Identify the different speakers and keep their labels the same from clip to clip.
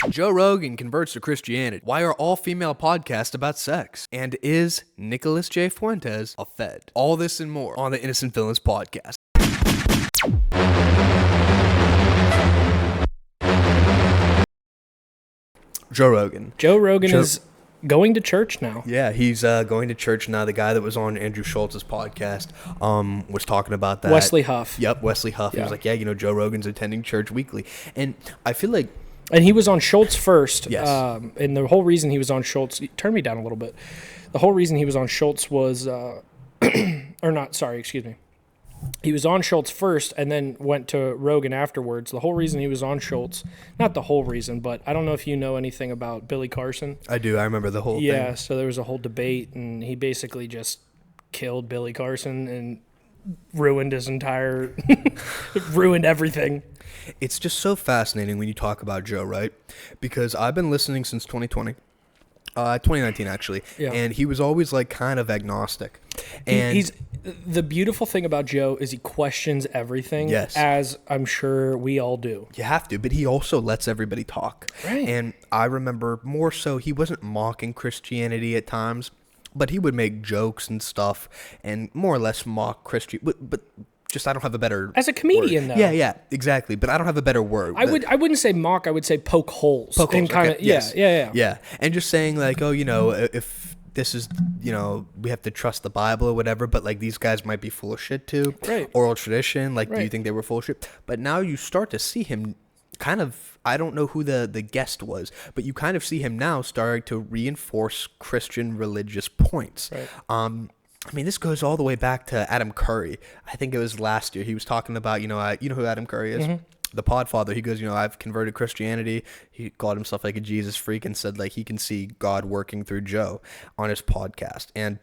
Speaker 1: Joe Rogan converts to Christianity. Why are all female podcasts about sex? And is Nicholas J. Fuentes a Fed? All this and more on the Innocent Villains podcast. Joe Rogan.
Speaker 2: Joe Rogan is going to church now.
Speaker 1: Yeah, he's going to church now. The guy that was on Andrew Schultz's podcast was talking about that.
Speaker 2: Wesley Huff.
Speaker 1: Yep, Wesley Huff. Yeah. He was like, yeah, Joe Rogan's attending church weekly. And I feel like...
Speaker 2: And he was on Schultz first.
Speaker 1: Yes.
Speaker 2: And the whole reason he was on Schultz... Turn me down a little bit. The whole reason he was on Schultz was... He was on Schultz first and then went to Rogan afterwards. The whole reason he was on Schultz, not the whole reason, but I don't know if you know anything about Billy Carson.
Speaker 1: I do. I remember the whole thing.
Speaker 2: Yeah, so there was a whole debate, and he basically just killed Billy Carson and ruined his entire... ruined everything.
Speaker 1: It's just so fascinating when you talk about Joe, right? Because I've been listening since 2020. 2019 actually, yeah. And he was always like kind of agnostic. And
Speaker 2: he's the beautiful thing about Joe is he questions everything.
Speaker 1: Yes,
Speaker 2: as I'm sure we all do.
Speaker 1: You have to, but he also lets everybody talk.
Speaker 2: Right.
Speaker 1: And I remember more so he wasn't mocking Christianity at times, but he would make jokes and stuff and more or less mock Christianity. But just I don't have a better
Speaker 2: as a comedian
Speaker 1: word.
Speaker 2: though.
Speaker 1: Yeah, exactly. But I don't have a better word.
Speaker 2: I wouldn't say mock. I would say poke holes.
Speaker 1: Okay. Yes.
Speaker 2: Yeah.
Speaker 1: And just saying like, oh, if this is, we have to trust the Bible or whatever. But like these guys might be full of shit too.
Speaker 2: Right.
Speaker 1: Oral tradition. Like,
Speaker 2: right.
Speaker 1: Do you think they were full of shit? But now you start to see him kind of. I don't know who the guest was, but you kind of see him now starting to reinforce Christian religious points.
Speaker 2: Right.
Speaker 1: This goes all the way back to Adam Curry. I think it was last year. He was talking about, you know who Adam Curry is? Mm-hmm. The Podfather. He goes, I've converted Christianity. He called himself like a Jesus freak and said like he can see God working through Joe on his podcast. And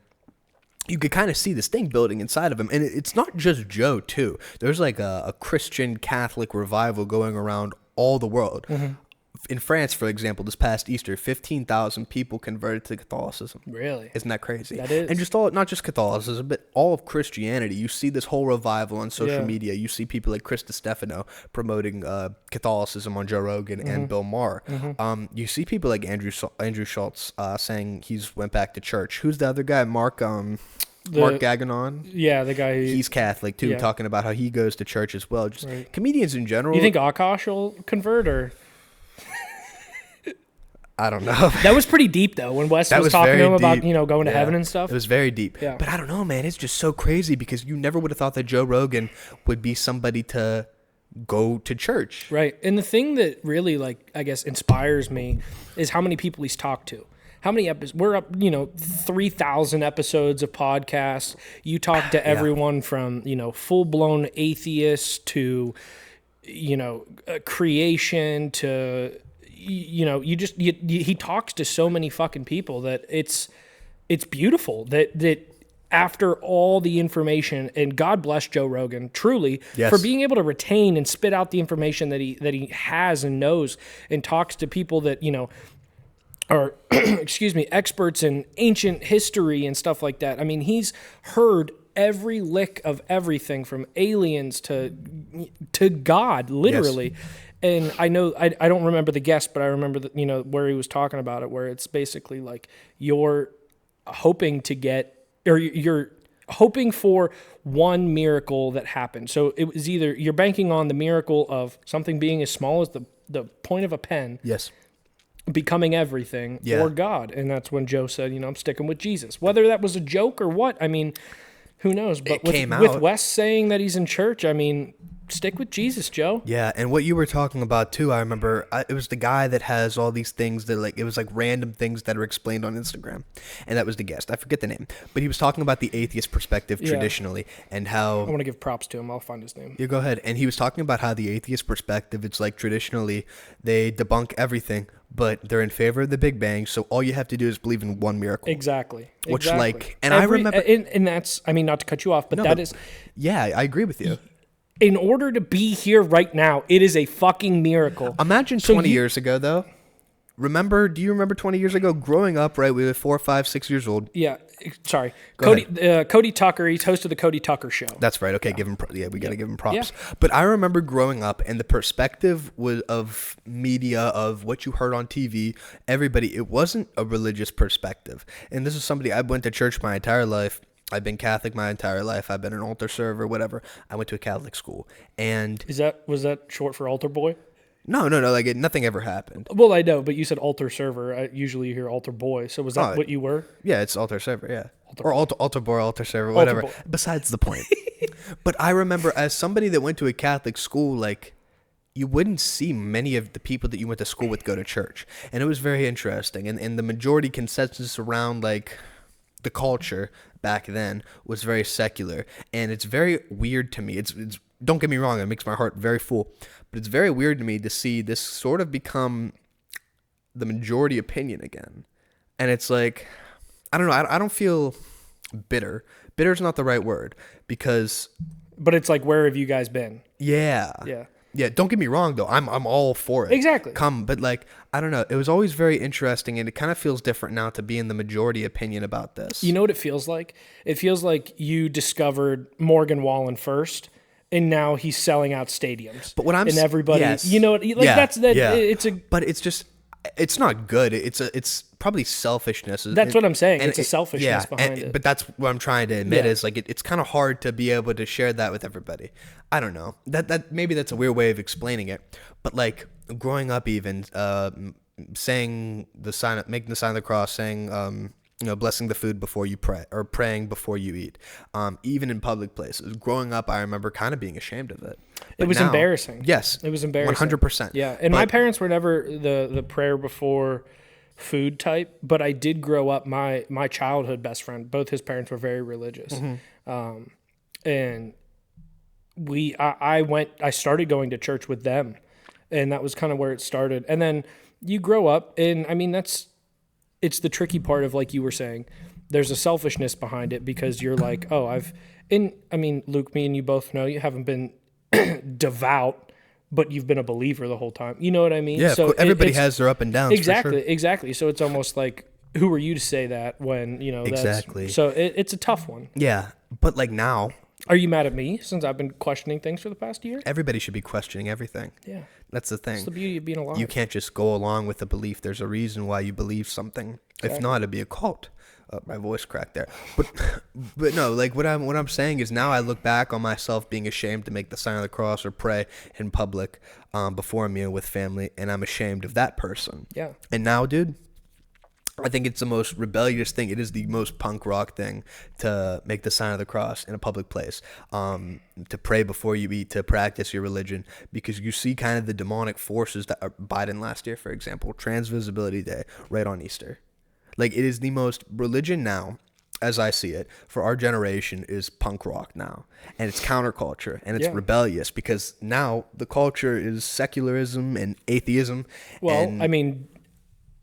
Speaker 1: you could kind of see this thing building inside of him. And it's not just Joe, too. There's like a Christian Catholic revival going around all the world. Mm-hmm. In France, for example, this past Easter, 15,000 people converted to Catholicism.
Speaker 2: Really?
Speaker 1: Isn't that crazy?
Speaker 2: That is.
Speaker 1: And just not just Catholicism, but all of Christianity. You see this whole revival on social media. You see people like Chris DiStefano promoting Catholicism on Joe Rogan mm-hmm. and Bill Maher. Mm-hmm. You see people like Andrew Schultz saying he's went back to church. Who's the other guy? Mark Gagnon?
Speaker 2: Yeah, the guy.
Speaker 1: He's Catholic, too, talking about how he goes to church as well. Just right. Comedians in general.
Speaker 2: You think Akash will convert or...
Speaker 1: I don't know.
Speaker 2: That was pretty deep, though, when Wes was talking to him about, going to heaven and stuff.
Speaker 1: It was very deep.
Speaker 2: Yeah.
Speaker 1: But I don't know, man. It's just so crazy because you never would have thought that Joe Rogan would be somebody to go to church.
Speaker 2: Right. And the thing that really, I guess, inspires me is how many people he's talked to. How many episodes? We're up, 3,000 episodes of podcasts. You talk to everyone from, full-blown atheists to, creation to... he talks to so many fucking people that it's beautiful that after all the information, and God bless Joe Rogan truly for being able to retain and spit out the information that he has and knows and talks to people that, are experts in ancient history and stuff like that. I mean, he's heard every lick of everything from aliens to God, literally. Yes. And I know, I don't remember the guest, but I remember where he was talking about it, where it's basically like you're hoping to get, or you're hoping for one miracle that happened. So it was either you're banking on the miracle of something being as small as the point of a pen.
Speaker 1: Yes.
Speaker 2: Becoming everything or God. And that's when Joe said, I'm sticking with Jesus. Whether that was a joke or what, who knows? But with Wes saying that he's in church, stick with Jesus, Joe.
Speaker 1: Yeah, and what you were talking about too, I remember it was the guy that has all these things that it was like random things that are explained on Instagram, and that was the guest. I forget the name, but he was talking about the atheist perspective traditionally and how...
Speaker 2: I want to give props to him. I'll find his name.
Speaker 1: You go ahead. And he was talking about how the atheist perspective, it's like traditionally they debunk everything, but they're in favor of the Big Bang, so all you have to do is believe in one miracle.
Speaker 2: Exactly.
Speaker 1: I remember...
Speaker 2: And that's, not to cut you off, but is...
Speaker 1: Yeah, I agree with you.
Speaker 2: In order to be here right now, it is a fucking miracle.
Speaker 1: Imagine 20 years ago, though, do you remember 20 years ago growing up, right? We were 4, 5, 6 years old.
Speaker 2: Yeah. Sorry.
Speaker 1: Go
Speaker 2: Cody Tucker, he's hosted the Cody Tucker show.
Speaker 1: That's right. Okay, we got to give him props. Yeah. But I remember growing up and the perspective was of media, of what you heard on TV, everybody, it wasn't a religious perspective. And this is somebody, I went to church my entire life. I've been Catholic my entire life. I've been an altar server, whatever. I went to a Catholic school. And
Speaker 2: was that short for altar boy?
Speaker 1: No. Like nothing ever happened.
Speaker 2: Well, I know, but you said altar server. Usually you hear altar boy. So was that what you were?
Speaker 1: Yeah, it's altar server. Yeah, or altar boy, altar server, whatever. Besides the point. But I remember as somebody that went to a Catholic school, like you wouldn't see many of the people that you went to school with go to church, and it was very interesting. And the majority consensus around like the culture back then was very secular, and it's very weird to me. It's don't get me wrong, it makes my heart very full, but it's very weird to me to see this sort of become the majority opinion again. And it's like, I don't know, I don't feel bitter. Bitter is not the right word, because...
Speaker 2: But it's like, where have you guys been?
Speaker 1: Yeah. Yeah, don't get me wrong, though. I'm all for it.
Speaker 2: Exactly.
Speaker 1: But like, I don't know. It was always very interesting, and it kind of feels different now to be in the majority opinion about this.
Speaker 2: You know what it feels like? It feels like you discovered Morgan Wallen first, and now he's selling out stadiums.
Speaker 1: But what I'm
Speaker 2: and everybody,
Speaker 1: yes.
Speaker 2: You know, like that's that. Yeah. It's a.
Speaker 1: But it's just, it's not good. It's probably selfishness.
Speaker 2: That's what I'm saying. It's a selfishness behind it.
Speaker 1: But that's what I'm trying to admit is like it's kind of hard to be able to share that with everybody. I don't know. That maybe that's a weird way of explaining it. But like growing up, even saying making the sign of the cross, saying blessing the food before you pray, or praying before you eat, even in public places. Growing up, I remember kind of being ashamed of it. But
Speaker 2: it was embarrassing.
Speaker 1: Yes,
Speaker 2: it was embarrassing.
Speaker 1: 100%.
Speaker 2: Yeah, and my parents were never the prayer before food type, but I did grow up. My childhood best friend, both his parents were very religious, and I started going to church with them, and that was kind of where it started. And then you grow up, and I mean it's the tricky part of, like you were saying, there's a selfishness behind it, because you're like, Luke, me and you both know you haven't been devout, but you've been a believer the whole time. You know what I mean?
Speaker 1: Yeah, so everybody has their up and downs.
Speaker 2: Exactly,
Speaker 1: for sure.
Speaker 2: Exactly. So it's almost like, who are you to say that when,
Speaker 1: exactly.
Speaker 2: So it's a tough one.
Speaker 1: Yeah, but like now...
Speaker 2: Are you mad at me since I've been questioning things for the past year?
Speaker 1: Everybody should be questioning everything.
Speaker 2: Yeah.
Speaker 1: That's the thing.
Speaker 2: It's the beauty of being alive.
Speaker 1: You can't just go along with a belief. There's a reason why you believe something. Exactly. If not, it'd be a cult. My voice cracked there. But no, like what I'm saying is, now I look back on myself being ashamed to make the sign of the cross or pray in public before a meal with family, and I'm ashamed of that person.
Speaker 2: Yeah.
Speaker 1: And now, dude, I think it's the most rebellious thing. It is the most punk rock thing to make the sign of the cross in a public place, to pray before you eat, to practice your religion, because you see kind of the demonic forces that are Biden last year, for example, Trans Visibility Day, right on Easter. Like, it is the most religion now, as I see it, for our generation, is punk rock now. And it's counterculture, and it's rebellious, because now the culture is secularism and atheism.
Speaker 2: Well,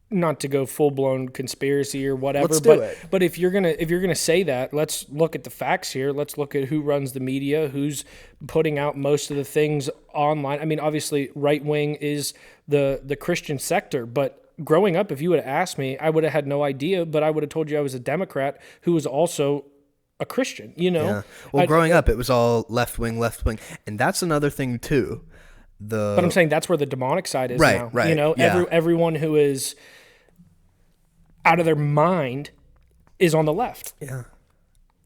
Speaker 2: not to go full blown conspiracy or whatever,
Speaker 1: Let's do it.
Speaker 2: But if you're gonna say that, let's look at the facts here. Let's look at who runs the media, who's putting out most of the things online. I mean, obviously, right wing is the Christian sector, but growing up, if you would have asked me, I would have had no idea, but I would have told you I was a Democrat who was also a Christian.
Speaker 1: Yeah. Well, growing up, it was all left wing, and that's another thing too.
Speaker 2: But I'm saying that's where the demonic side is now.
Speaker 1: Right.
Speaker 2: Everyone who is out of their mind is on the left.
Speaker 1: Yeah,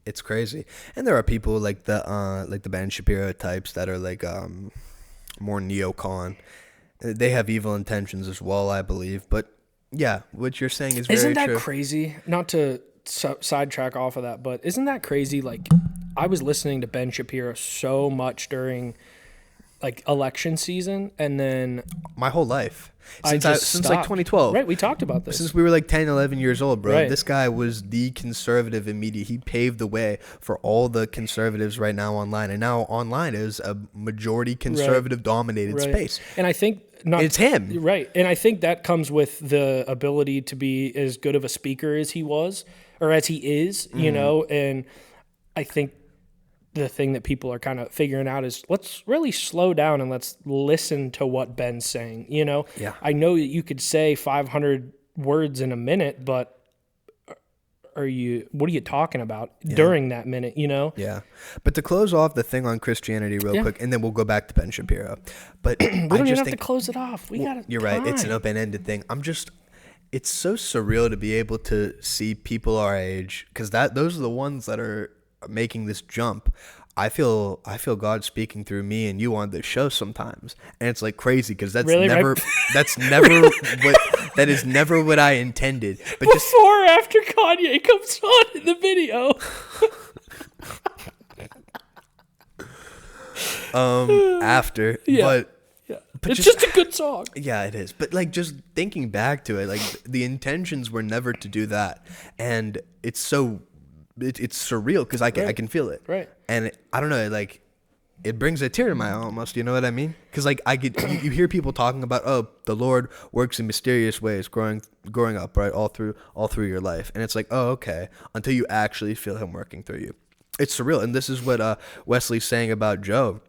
Speaker 1: it's crazy. And there are people like the Ben Shapiro types that are like more neocon. They have evil intentions as well, I believe. But yeah, what you're saying is very true.
Speaker 2: Isn't that crazy? Not to sidetrack off of that, but isn't that crazy? Like, I was listening to Ben Shapiro so much during like election season, and then
Speaker 1: my whole life since like 2012.
Speaker 2: Right, we talked about this
Speaker 1: since we were like 10, 11 years old, bro.
Speaker 2: Right.
Speaker 1: This guy was the conservative in media. He paved the way for all the conservatives right now online, and now online is a majority conservative dominated space.
Speaker 2: And I think
Speaker 1: it's him,
Speaker 2: right? And I think that comes with the ability to be as good of a speaker as he was, or as he is, you know. And I think the thing that people are kind of figuring out is let's really slow down and let's listen to what Ben's saying. You know,
Speaker 1: Yeah.
Speaker 2: I know that you could say 500 words in a minute, but what are you talking about during that minute, you know?
Speaker 1: Yeah. But to close off the thing on Christianity real quick, and then we'll go back to Ben Shapiro. But
Speaker 2: We don't even have to close it off. We got
Speaker 1: you're right. It's an open-ended thing. It's so surreal to be able to see people our age, because those are the ones that are making this jump. I feel God speaking through me and you on this show sometimes, and it's like crazy because that is never what I intended. But
Speaker 2: before or after Kanye comes on in the video.
Speaker 1: After,
Speaker 2: yeah. But it's just a good song.
Speaker 1: Yeah, it is. But like just thinking back to it, like the intentions were never to do that, and it's so. It's surreal because I can feel it.
Speaker 2: Right.
Speaker 1: And I don't know, like it brings a tear to my eye almost. You know what I mean? Because like you hear people talking about, oh, the Lord works in mysterious ways growing up, right, all through your life, and it's like, oh, okay, until you actually feel Him working through you. It's surreal, and this is what Wesley's saying about Joe.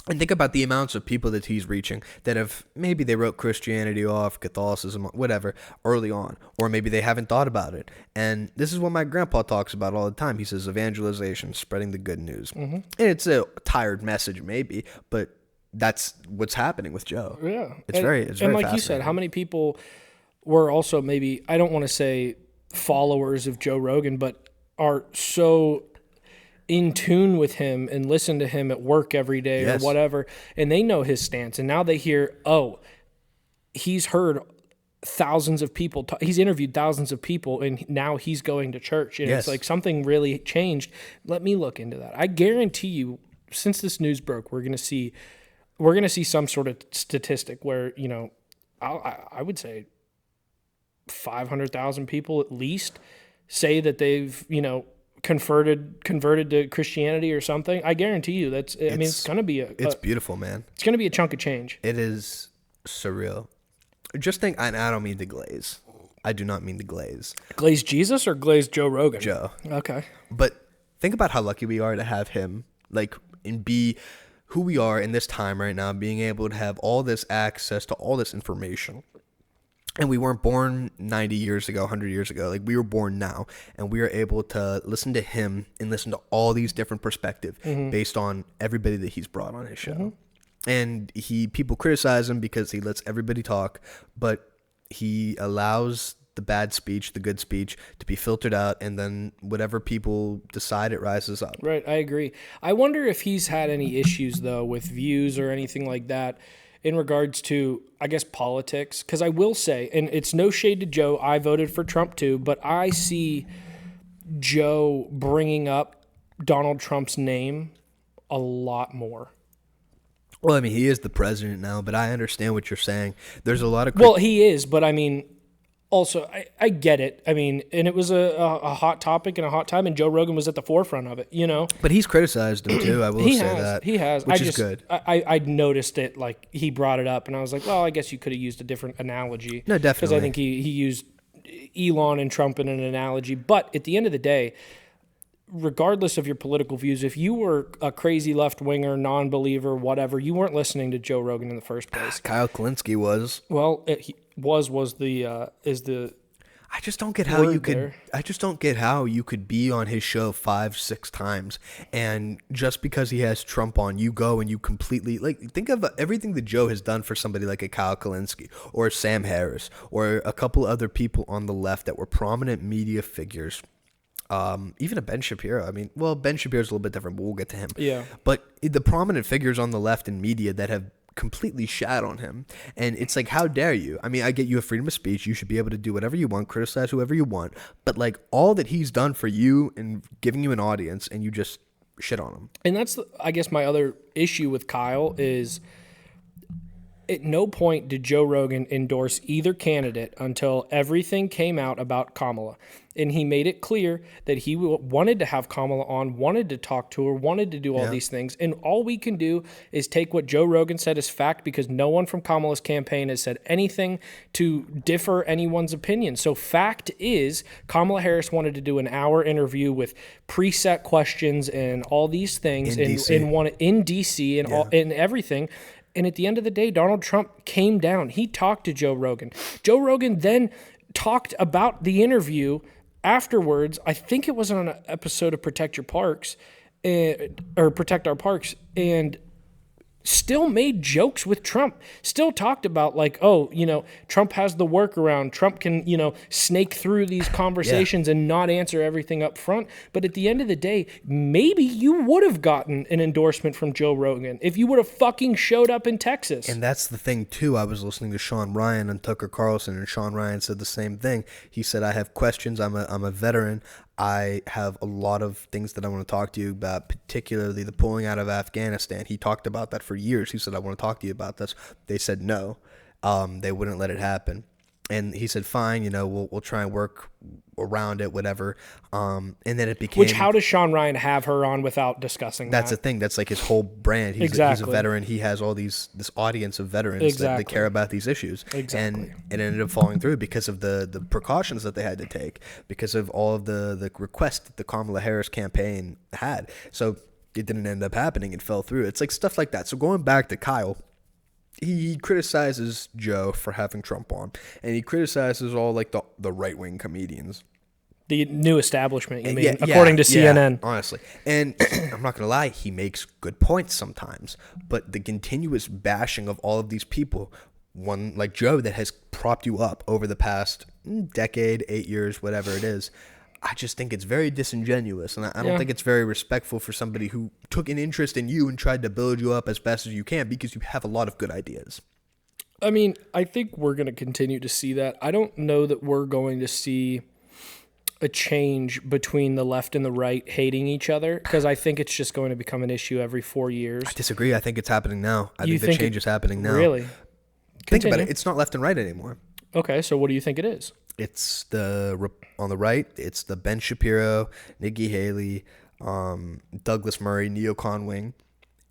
Speaker 1: And think about the amounts of people that he's reaching that have, maybe they wrote Christianity off, Catholicism, whatever, early on. Or maybe they haven't thought about it. And this is what my grandpa talks about all the time. He says evangelization, spreading the good news. Mm-hmm. And it's a tired message maybe, but that's what's happening with Joe.
Speaker 2: Yeah.
Speaker 1: It's very
Speaker 2: like you said, how many people were also maybe, I don't want to say followers of Joe Rogan, but are so in tune with him and listen to him at work every day or whatever, and they know his stance, and now they hear, oh, he's heard thousands of people, he's interviewed thousands of people, and now he's going to church, and it's like something really changed. Let me look into that. I guarantee you, since this news broke, we're gonna see some sort of statistic where, you know, I would say 500,000 people at least say that they've, you know, converted to Christianity or something. I guarantee you it's going to be
Speaker 1: it's beautiful, man.
Speaker 2: It's going to be a chunk of change.
Speaker 1: It is surreal. Just think, and I don't mean to glaze. I do not mean to glaze.
Speaker 2: Glaze Jesus or glaze Joe Rogan?
Speaker 1: Joe.
Speaker 2: Okay.
Speaker 1: But think about how lucky we are to have him, like, and be who we are in this time right now, being able to have all this access to all this information. And we weren't born 90 years ago, 100 years ago. Like, we were born now, and we are able to listen to him and listen to all these different perspectives based on everybody that he's brought on his show. Mm-hmm. And people criticize him because he lets everybody talk, but he allows the bad speech, the good speech, to be filtered out, and then whatever people decide, it rises up.
Speaker 2: Right, I agree. I wonder if he's had any issues, though, with views or anything like that, in regards to, I guess, politics. Because I will say, and it's no shade to Joe, I voted for Trump too, but I see Joe bringing up Donald Trump's name a lot more.
Speaker 1: Well, I mean, he is the president now, but I understand what you're saying. There's a lot of...
Speaker 2: Well, he is, but I mean, also, I get it. I mean, and it was a hot topic and a hot time, and Joe Rogan was at the forefront of it, you know?
Speaker 1: But he's criticized him, too, I will say that.
Speaker 2: He has.
Speaker 1: Which is good.
Speaker 2: I noticed it, like, he brought it up, and I was like, well, I guess you could have used a different analogy.
Speaker 1: No, definitely.
Speaker 2: Because I think he used Elon and Trump in an analogy. But at the end of the day, regardless of your political views, if you were a crazy left-winger, non-believer, whatever, you weren't listening to Joe Rogan in the first place.
Speaker 1: Kyle Kalinske was.
Speaker 2: Well,
Speaker 1: I just don't get how you could. There. I just don't get how you could be on his show 5-6 times, and just because he has Trump on, you go and you completely, like, think of everything that Joe has done for somebody like a Kyle Kalinske or Sam Harris or a couple other people on the left that were prominent media figures. Even a Ben Shapiro. I mean, well, Ben Shapiro's a little bit different, but we'll get to him.
Speaker 2: Yeah.
Speaker 1: But the prominent figures on the left in media that have completely shat on him, and it's like, how dare you? I mean, I get you have freedom of speech, you should be able to do whatever you want, criticize whoever you want, but like all that he's done for you and giving you an audience, and you just shit on him.
Speaker 2: And that's I guess my other issue with Kyle is At no point did Joe Rogan endorse either candidate until everything came out about Kamala. And he made it clear that he wanted to have Kamala on, wanted to talk to her, wanted to do all these things. And all we can do is take what Joe Rogan said as fact, because no one from Kamala's campaign has said anything to differ anyone's opinion. So fact is, Kamala Harris wanted to do an hour interview with preset questions and all these things in DC and all, and everything. And at the end of the day, Donald Trump came down. He talked to Joe Rogan. Joe Rogan then talked about the interview afterwards. I think it was on an episode of Protect Your Parks, or Protect Our Parks, and still made jokes with Trump, still talked about like, oh, Trump has the workaround. Trump can, snake through these conversations and not answer everything up front. But at the end of the day, maybe you would have gotten an endorsement from Joe Rogan if you would have fucking showed up in Texas.
Speaker 1: And that's the thing too. I was listening to Sean Ryan and Tucker Carlson, and Sean Ryan said the same thing. He said, I have questions. I'm a veteran. I have a lot of things that I want to talk to you about, particularly the pulling out of Afghanistan. He talked about that for years. He said, I want to talk to you about this. They said no. They wouldn't let it happen. And he said, fine, we'll try and work around it, whatever. And then it became...
Speaker 2: Which, how does Sean Ryan have her on without discussing
Speaker 1: That's the thing. That's like his whole brand. He's a veteran. He has all this audience of veterans that care about these issues. And it ended up falling through because of the precautions that they had to take, because of all of the requests that the Kamala Harris campaign had. So it didn't end up happening. It fell through. It's like stuff like that. So going back to Kyle... He criticizes Joe for having Trump on, and he criticizes all like the right-wing comedians.
Speaker 2: The new establishment, you mean, according to CNN.
Speaker 1: Yeah, honestly. And I'm not going to lie, he makes good points sometimes, but the continuous bashing of all of these people, one like Joe that has propped you up over the past decade, 8 years, whatever it is, I just think it's very disingenuous, and I don't think it's very respectful for somebody who took an interest in you and tried to build you up as best as you can, because you have a lot of good ideas.
Speaker 2: I mean, I think we're going to continue to see that. I don't know that we're going to see a change between the left and the right hating each other, because I think it's just going to become an issue every 4 years.
Speaker 1: I disagree. I think it's happening now. I think the change is happening now.
Speaker 2: Really?
Speaker 1: Think about it. It's not left and right anymore.
Speaker 2: Okay, so what do you think it is?
Speaker 1: It's on the right, it's the Ben Shapiro, Nikki Haley, Douglas Murray, neocon wing.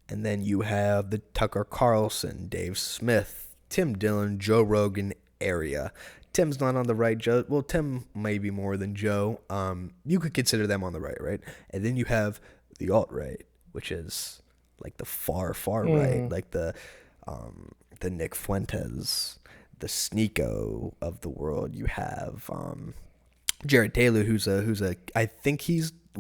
Speaker 1: And then you have the Tucker Carlson, Dave Smith, Tim Dillon, Joe Rogan area. Tim's not on the right. Well, Tim may be more than Joe. You could consider them on the right? And then you have the alt-right, which is like the far right, like the Nick Fuentes, the Sneeko of the world. You have Jared Taylor, who's a I think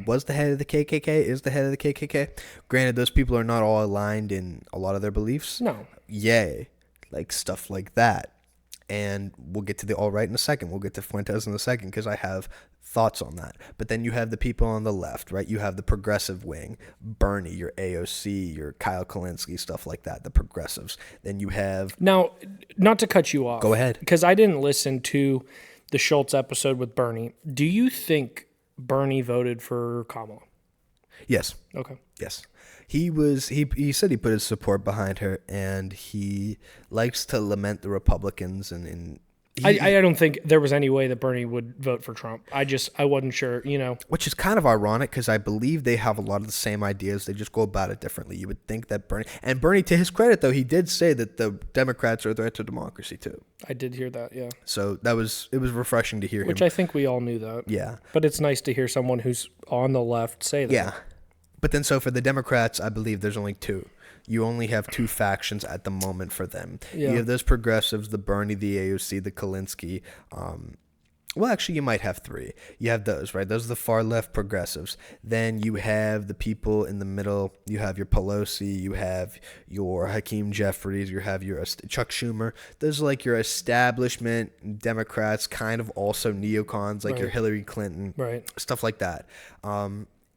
Speaker 1: was the head of the KKK, is the head of the KKK. Granted, those people are not all aligned in a lot of their beliefs.
Speaker 2: No.
Speaker 1: Yay. Like stuff like that. And we'll get to the alt-right in a second. We'll get to Fuentes in a second, because I have thoughts on that. But then you have the people on the left, right? You have the progressive wing, Bernie, your AOC, your Kyle Kalinske, stuff like that, the progressives. Then you have...
Speaker 2: Now, not to cut you off.
Speaker 1: Go ahead.
Speaker 2: Because I didn't listen to the Schultz episode with Bernie. Do you think Bernie voted for Kamala?
Speaker 1: Yes.
Speaker 2: Okay.
Speaker 1: Yes. He said he put his support behind her, and he likes to lament the Republicans, and
Speaker 2: I don't think there was any way that Bernie would vote for Trump. I wasn't sure,
Speaker 1: Which is kind of ironic, because I believe they have a lot of the same ideas. They just go about it differently. You would think that Bernie, to his credit, though, he did say that the Democrats are a threat to democracy, too.
Speaker 2: I did hear that, yeah.
Speaker 1: So it was refreshing to hear him.
Speaker 2: Which I think we all knew that.
Speaker 1: Yeah.
Speaker 2: But it's nice to hear someone who's on the left say that.
Speaker 1: Yeah. But then, so for the Democrats, I believe there's only two. You only have two factions at the moment for them. Yeah. You have those progressives, the Bernie, the AOC, the Kalinske. Well, actually, you might have three. You have those, right? Those are the far left progressives. Then you have the people in the middle. You have your Pelosi. You have your Hakeem Jeffries. You have your Chuck Schumer. Those are like your establishment Democrats, kind of also neocons, like your Hillary Clinton, stuff like that.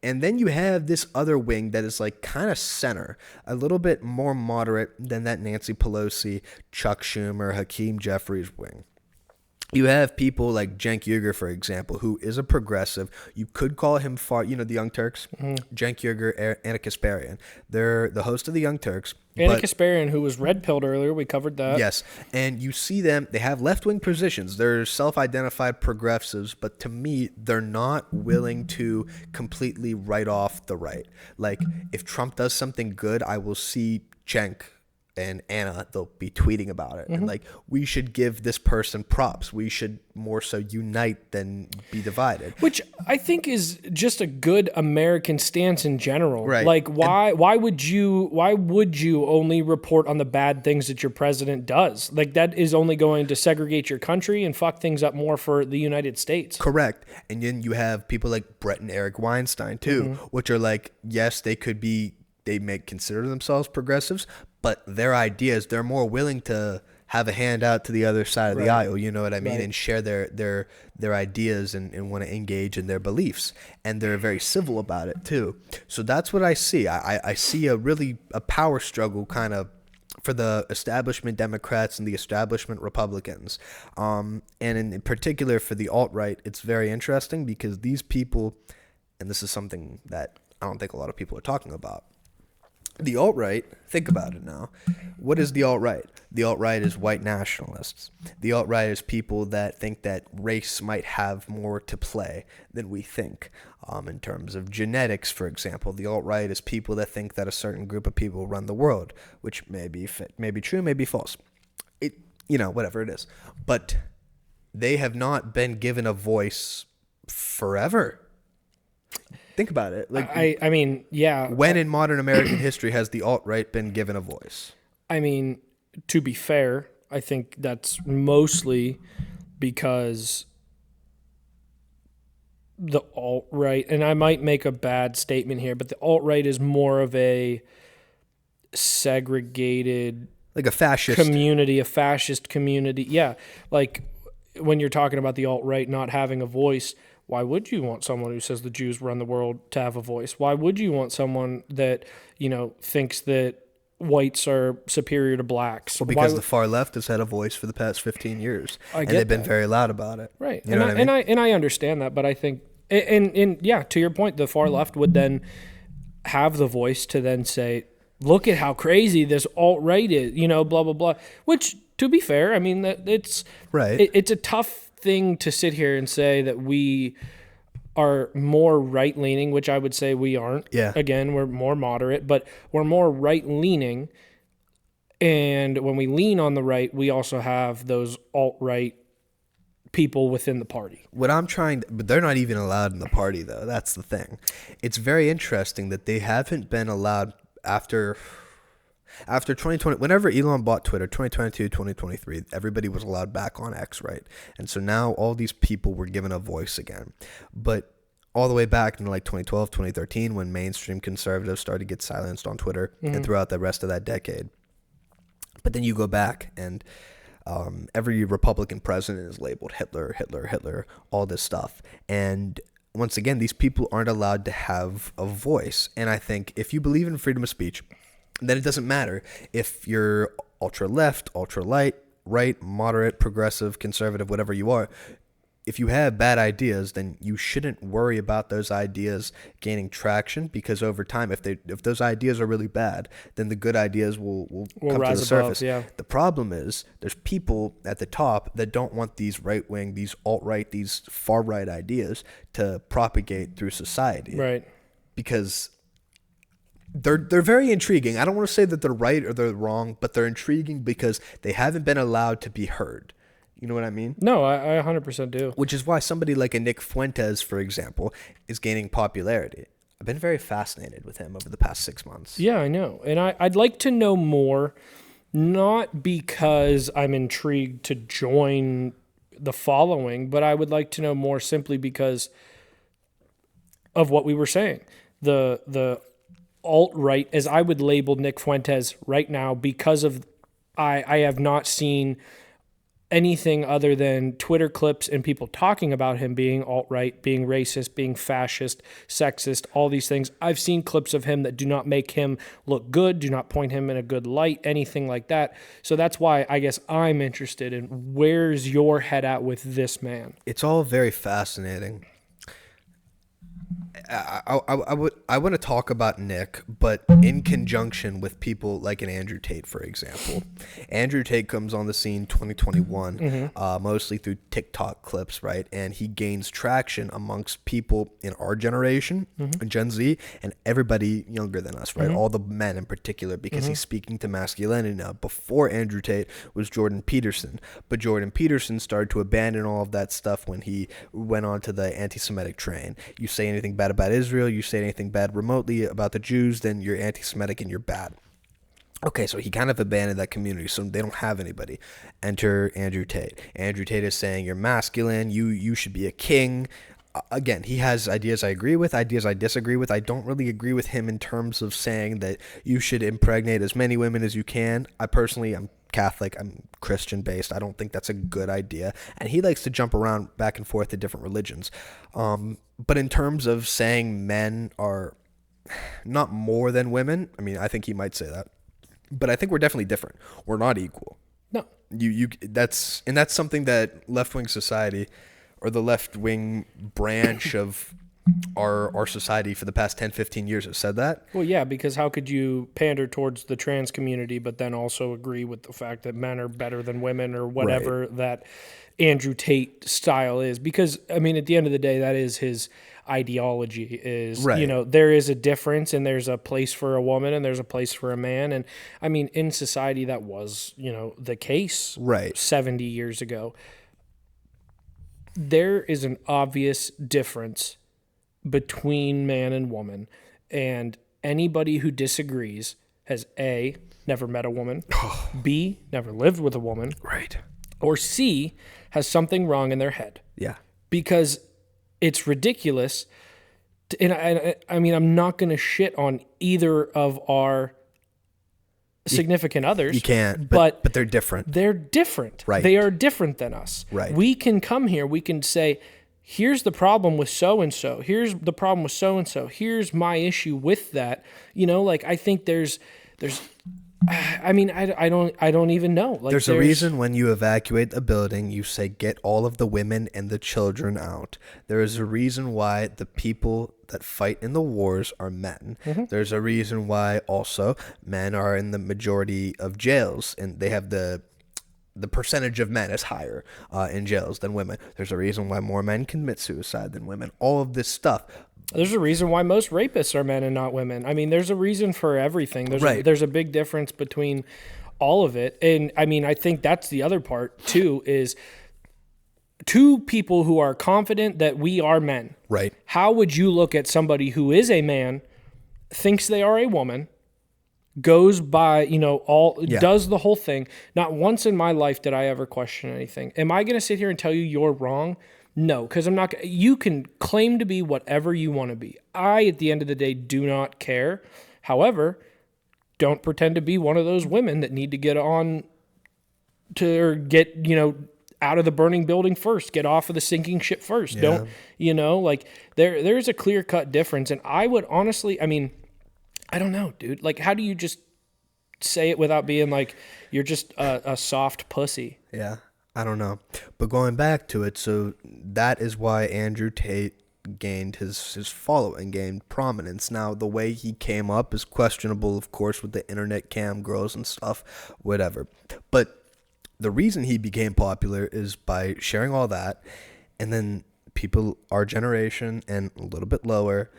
Speaker 1: And then you have this other wing that is like kind of center, a little bit more moderate than that Nancy Pelosi, Chuck Schumer, Hakeem Jeffries wing. You have people like Cenk Uygur, for example, who is a progressive. You could call him far, you know, the Young Turks. Cenk Uygur, Anna Kasparian. They're the host of the Young Turks.
Speaker 2: Anna Kasparian, who was red-pilled earlier, we covered that.
Speaker 1: Yes, and you see them, they have left-wing positions. They're self-identified progressives, but to me, they're not willing to completely write off the right. Like, if Trump does something good, I will see Cenk and Anna, they'll be tweeting about it. And like, we should give this person props. We should more so unite than be divided.
Speaker 2: Which I think is just a good American stance in general.
Speaker 1: Right.
Speaker 2: Like, why would you only report on the bad things that your president does? Like, that is only going to segregate your country and fuck things up more for the United States.
Speaker 1: Correct. And then you have people like Brett and Eric Weinstein too, which are like, yes, they could be, they may consider themselves progressives, but their ideas, they're more willing to have a hand out to the other side of the aisle, you know what I mean, and share their ideas and want to engage in their beliefs. And they're very civil about it too. So that's what I see. I see a power struggle kind of for the establishment Democrats and the establishment Republicans. And in particular for the alt-right, it's very interesting because these people, and this is something that I don't think a lot of people are talking about, the alt-right, think about it now. What is the alt-right? The alt-right is white nationalists. The alt-right is people that think that race might have more to play than we think. In terms of genetics, for example, the alt-right is people that think that a certain group of people run the world, which may be true, may be false. Whatever it is. But they have not been given a voice forever. Think about it. Like,
Speaker 2: I mean, yeah.
Speaker 1: When in modern American history has the alt-right been given a voice?
Speaker 2: I mean, to be fair, I think that's mostly because the alt-right, and I might make a bad statement here, but the alt-right is more of a segregated,
Speaker 1: like a fascist
Speaker 2: community, a fascist community. Yeah. Like, when you're talking about the alt-right not having a voice, why would you want someone who says the Jews run the world to have a voice? Why would you want someone that, thinks that whites are superior to blacks?
Speaker 1: Well, because the far left has had a voice for the past 15 years. And they've been very loud about it.
Speaker 2: Right.
Speaker 1: You know what I mean?
Speaker 2: And I understand that, but I think, and yeah, to your point, the far left would then have the voice to then say, look at how crazy this alt-right is, blah, blah, blah. Which, to be fair, I mean, it's
Speaker 1: right.
Speaker 2: It's a tough thing to sit here and say that we are more right-leaning, which I would say we aren't.
Speaker 1: Yeah.
Speaker 2: Again, we're more moderate, but we're more right-leaning. And when we lean on the right, we also have those alt-right people within the party.
Speaker 1: But they're not even allowed in the party, though. That's the thing. It's very interesting that they haven't been allowed after 2020, whenever Elon bought Twitter, 2022, 2023, everybody was allowed back on X, right? And so now all these people were given a voice again. But all the way back in like 2012, 2013, when mainstream conservatives started to get silenced on Twitter and throughout the rest of that decade. But then you go back and every Republican president is labeled Hitler, Hitler, Hitler, all this stuff. And once again, these people aren't allowed to have a voice. And I think if you believe in freedom of speech, then it doesn't matter if you're ultra left, ultra right, moderate, progressive, conservative, whatever you are. If you have bad ideas, then you shouldn't worry about those ideas gaining traction, because over time, if those ideas are really bad, then the good ideas will come to the surface.
Speaker 2: Yeah.
Speaker 1: The problem is there's people at the top that don't want these right-wing, these alt-right, these far-right ideas to propagate through society.
Speaker 2: Right.
Speaker 1: Because they're very intriguing. I don't want to say that they're right or they're wrong, but they're intriguing because they haven't been allowed to be heard. You know what I mean?
Speaker 2: No, I 100% do.
Speaker 1: Which is why somebody like a Nick Fuentes, for example, is gaining popularity. I've been very fascinated with him over the past 6 months.
Speaker 2: Yeah, I know. And I'd like to know more, not because I'm intrigued to join the following, but I would like to know more simply because of what we were saying. The alt-right, as I would label Nick Fuentes right now, because of I have not seen anything other than Twitter clips and people talking about him being alt-right, being racist, being fascist, sexist, all these things. I've seen clips of him that do not make him look good, do not point him in a good light, anything like that. So that's why I guess I'm interested in where's your head at with this man.
Speaker 1: It's all very fascinating. I want to talk about Nick, but in conjunction with people like an Andrew Tate, for example. Andrew Tate comes on the scene 2021, mostly through TikTok clips, right? And he gains traction amongst people in our generation, Gen Z, and everybody younger than us, right? All the men in particular, because he's speaking to masculinity now. Before Andrew Tate was Jordan Peterson, but Jordan Peterson started to abandon all of that stuff when he went on to the anti-Semitic train. You say anything bad about Israel, you say anything bad remotely about the Jews, then you're anti-Semitic and you're bad. Okay, so he kind of abandoned that community, so they don't have anybody. Enter Andrew Tate. Andrew Tate is saying you're masculine, you should be a king. Again, he has ideas I agree with, ideas I disagree with. I don't really agree with him in terms of saying that you should impregnate as many women as you can. I'm Catholic, I'm Christian based. I don't think that's a good idea. And he likes to jump around back and forth to different religions. But in terms of saying men are not more than women, I mean, I think he might say that. But I think we're definitely different. We're not equal.
Speaker 2: No.
Speaker 1: That's something that left-wing society, or the left-wing branch of our society for the past 10, 15 years has said that.
Speaker 2: Well, yeah, because how could you pander towards the trans community but then also agree with the fact that men are better than women or whatever that Andrew Tate style is? Because, I mean, at the end of the day, that is his ideology is, you know, there is a difference and there's a place for a woman and there's a place for a man. And, I mean, in society that was, you know, the case 70 years ago. There is an obvious difference between man and woman, and anybody who disagrees has A, never met a woman, B, never lived with a woman, or C, has something wrong in their head.
Speaker 1: Yeah.
Speaker 2: Because it's ridiculous. And I mean, I'm not going to shit on either of our significant others.
Speaker 1: You can't, but they're different.
Speaker 2: They're different.
Speaker 1: Right.
Speaker 2: They are different than us.
Speaker 1: Right.
Speaker 2: We can come here, we can say, here's the problem with so-and-so. Here's the problem with so-and-so. Here's my issue with that. You know, like, I think there's, I mean, I don't even know. Like,
Speaker 1: there's a reason when you evacuate a building, you say, get all of the women and the children out. There is a reason why the people that fight in the wars are men. There's a reason why also men are in the majority of jails, and they have the percentage of men is higher in jails than women. There's a reason why more men commit suicide than women. All of this stuff.
Speaker 2: There's a reason why most rapists are men and not women. I mean, there's a reason for everything. There's a big difference between all of it. And I mean, I think that's the other part too, is two people who are confident that we are men.
Speaker 1: Right.
Speaker 2: How would you look at somebody who is a man, thinks they are a woman, goes by, you know, does the whole thing? Not once in my life did I ever question anything. Am I going to sit here and tell you you're wrong? No, because I'm not. You can claim to be whatever you want to be. I, at the end of the day, do not care. However, don't pretend to be one of those women that need to get on to, or get, you know, out of the burning building first, get off of the sinking ship first. Yeah. Don't, you know, like there's a clear-cut difference. And I would honestly, I mean, I don't know, dude. Like, how do you just say it without being like, you're just a soft pussy?
Speaker 1: Yeah, I don't know. But going back to it, so that is why Andrew Tate gained his following, gained prominence. Now, the way he came up is questionable, of course, with the internet cam girls and stuff, whatever. But the reason he became popular is by sharing all that, and then people our generation and a little bit lower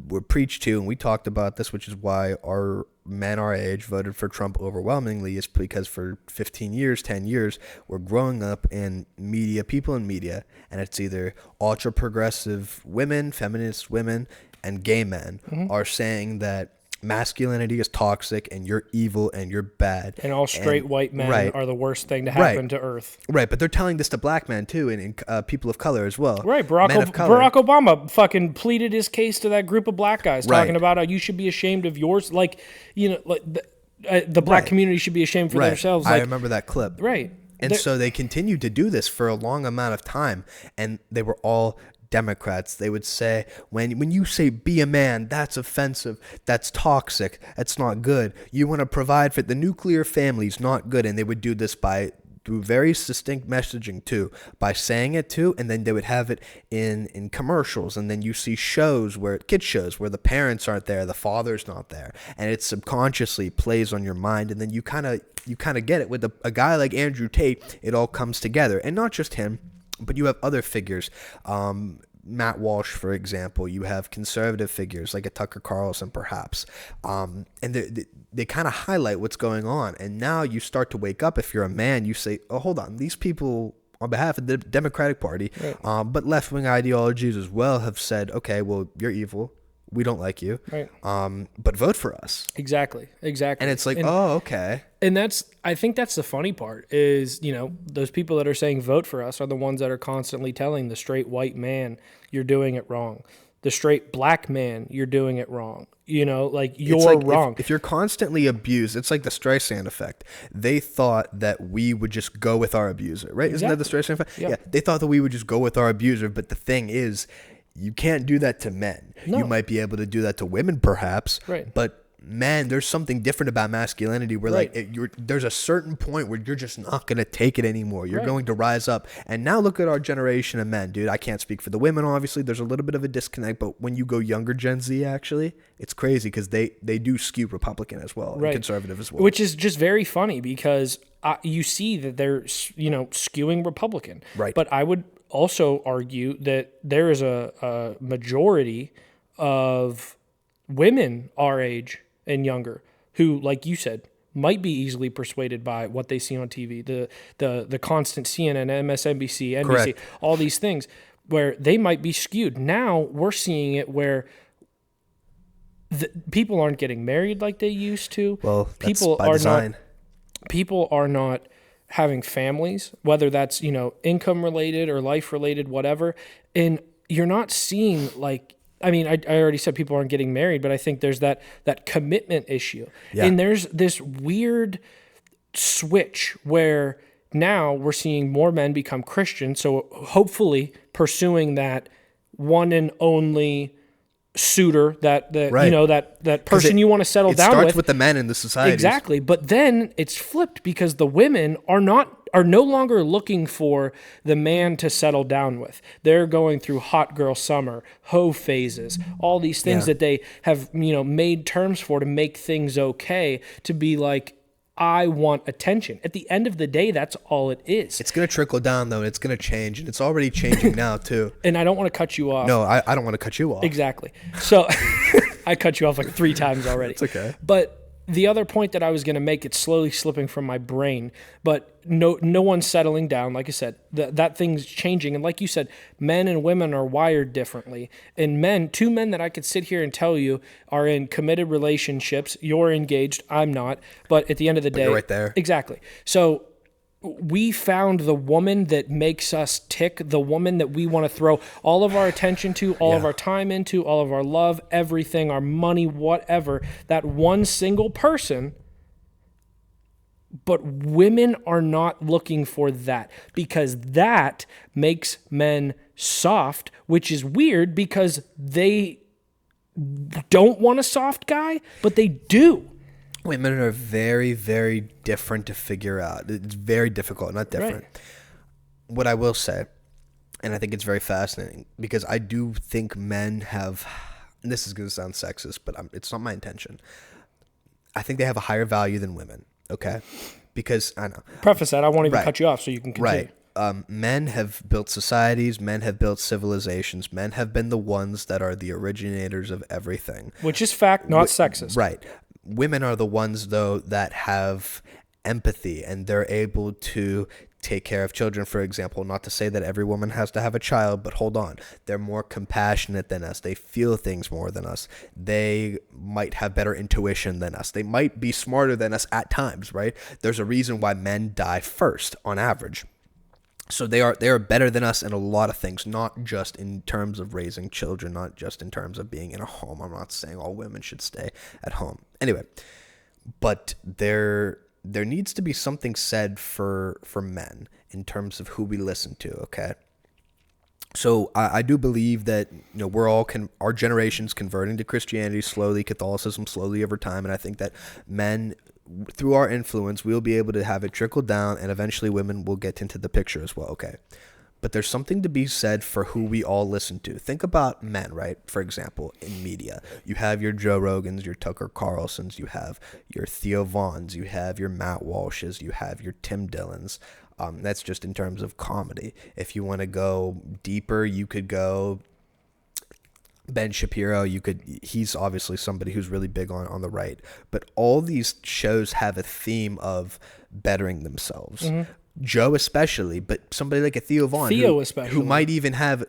Speaker 1: were preached to, and we talked about this, which is why our men our age voted for Trump overwhelmingly, is because for 15 years, 10 years, we're growing up in media, people in media, and it's either ultra-progressive women, feminist women, and gay men are saying that masculinity is toxic and you're evil and you're bad.
Speaker 2: And all straight white men are the worst thing to happen to Earth.
Speaker 1: Right, but they're telling this to black men too, and people of color as well.
Speaker 2: Right, Barack Obama fucking pleaded his case to that group of black guys, talking about how you should be ashamed of yours. Like, you know, like the black community should be ashamed for themselves. Like,
Speaker 1: I remember that clip.
Speaker 2: Right.
Speaker 1: And so they continued to do this for a long amount of time, and they were all Democrats. They would say, when you say be a man, that's offensive, that's toxic, that's not good. You want to provide for the nuclear family's not good. And they would do this through very distinct messaging too, by saying it too, and then they would have it in commercials, and then you see kid shows where the parents aren't there, the father's not there, and it subconsciously plays on your mind, and then you kind of get it with a guy like Andrew Tate. It all comes together, and not just him, but you have other figures. Matt Walsh, for example. You have conservative figures like a Tucker Carlson, perhaps. And they kind of highlight what's going on. And now you start to wake up. If you're a man, you say, oh, hold on. These people, on behalf of the Democratic Party, right, but left-wing ideologies as well, have said, okay, well, you're evil. We don't like you,
Speaker 2: right,
Speaker 1: but vote for us.
Speaker 2: Exactly.
Speaker 1: And it's like, oh, okay.
Speaker 2: And I think that's the funny part is, those people that are saying vote for us are the ones that are constantly telling the straight white man, you're doing it wrong. The straight black man, you're doing it wrong. You're wrong.
Speaker 1: If you're constantly abused, it's like the Streisand effect. They thought that we would just go with our abuser, right? Exactly. Isn't that the Streisand effect? Yeah. They thought that we would just go with our abuser, but the thing is, you can't do that to men. No. You might be able to do that to women, perhaps,
Speaker 2: right,
Speaker 1: but man, there's something different about masculinity where right, there's a certain point where you're just not going to take it anymore. You're right, going to rise up. And now look at our generation of men, dude. I can't speak for the women, obviously. There's a little bit of a disconnect, but when you go younger Gen Z, actually, it's crazy because they do skew Republican as well, right, and conservative as well.
Speaker 2: Which is just very funny because you see that they're, skewing Republican.
Speaker 1: Right.
Speaker 2: But I would also argue that there is a majority of women our age and younger who, like you said, might be easily persuaded by what they see on TV, the constant CNN, MSNBC, NBC,
Speaker 1: correct,
Speaker 2: all these things where they might be skewed. Now we're seeing it where people aren't getting married like they used to.
Speaker 1: Well, people by design.
Speaker 2: People are not having families, whether that's, income related or life related, whatever. And you're not seeing I already said people aren't getting married, but I think there's that commitment issue. Yeah. And there's this weird switch where now we're seeing more men become Christian. So hopefully pursuing that one and only suitor, that right, that person you want to settle down with.
Speaker 1: It starts with the men in the society.
Speaker 2: Exactly. But then it's flipped because the women are no longer looking for the man to settle down with. They're going through hot girl summer, hoe phases, all these things that they have, made terms for to make things okay, to be like, I want attention. At the end of the day, that's all it is.
Speaker 1: It's going to trickle down, though, and it's going to change, and it's already changing now, too.
Speaker 2: And I don't want to cut you off.
Speaker 1: No, I don't want to cut you off.
Speaker 2: Exactly. So I cut you off like 3 times already.
Speaker 1: It's okay.
Speaker 2: But the other point that I was going to make, it's slowly slipping from my brain, but no one's settling down. Like I said, that thing's changing. And like you said, men and women are wired differently. And 2 men that I could sit here and tell you are in committed relationships. You're engaged. I'm not. But at the end of the day,
Speaker 1: you're right there.
Speaker 2: Exactly. So we found the woman that makes us tick, the woman that we want to throw all of our attention to, all of our time into, all of our love, everything, our money, whatever, that one single person. But women are not looking for that because that makes men soft, which is weird because they don't want a soft guy, but they do.
Speaker 1: Women are very, very different to figure out. It's very difficult, not different. Right. What I will say, and I think it's very fascinating, because I do think men have, and this is going to sound sexist, but it's not my intention. I think they have a higher value than women, okay? Because, I know.
Speaker 2: Preface that, I won't even cut you off so you can continue.
Speaker 1: Right. Men have built societies, men have built civilizations, men have been the ones that are the originators of everything.
Speaker 2: Which is fact, not sexist.
Speaker 1: Right. Women are the ones, though, that have empathy, and they're able to take care of children, for example. Not to say that every woman has to have a child, but hold on. They're more compassionate than us. They feel things more than us. They might have better intuition than us. They might be smarter than us at times, right? There's a reason why men die first on average. So they are better than us in a lot of things, not just in terms of raising children, not just in terms of being in a home. I'm not saying all women should stay at home. Anyway, but they're there needs to be something said for men in terms of who we listen to, okay? So I do believe that, we're all our generation's converting to Christianity slowly, Catholicism slowly over time, and I think that men, through our influence, we'll be able to have it trickle down, and eventually women will get into the picture as well, okay? But there's something to be said for who we all listen to. Think about men, right? For example, in media, you have your Joe Rogans, your Tucker Carlsons, you have your Theo Vaughns, you have your Matt Walshes, you have your Tim Dillons. That's just in terms of comedy. If you want to go deeper, you could go Ben Shapiro. He's obviously somebody who's really big on the right. But all these shows have a theme of bettering themselves. Mm-hmm. Joe especially, but somebody like a Theo Vaughn, who might not even have a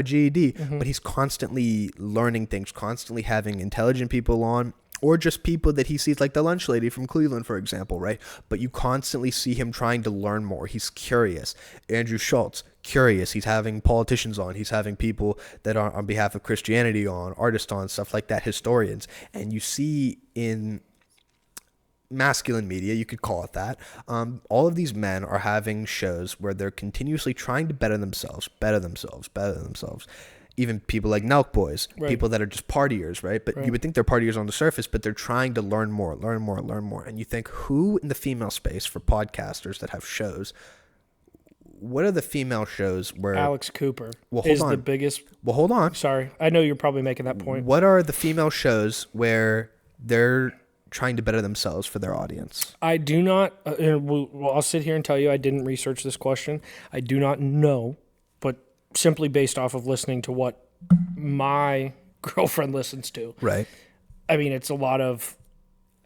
Speaker 1: GED, mm-hmm. but he's constantly learning things, constantly having intelligent people on, or just people that he sees, like the lunch lady from Cleveland, for example, right? But you constantly see him trying to learn more. He's curious. Andrew Schultz, curious. He's having politicians on. He's having people that are on behalf of Christianity on, artists on, stuff like that, historians. And you see in masculine media, you could call it that, all of these men are having shows where they're continuously trying to better themselves. Even people like Nelk Boys, right. People that are just partiers, right? But right. You would think they're partiers on the surface, but they're trying to learn more. And you think, who in the female space for podcasters that have shows, what are the female shows where...
Speaker 2: Alex Cooper is the biggest...
Speaker 1: Well, hold on.
Speaker 2: Sorry. I know you're probably making that point.
Speaker 1: What are the female shows where they're trying to better themselves for their audience?
Speaker 2: I do not... I'll sit here and tell you I didn't research this question. I do not know, but simply based off of listening to what my girlfriend listens to.
Speaker 1: Right.
Speaker 2: I mean, it's a lot of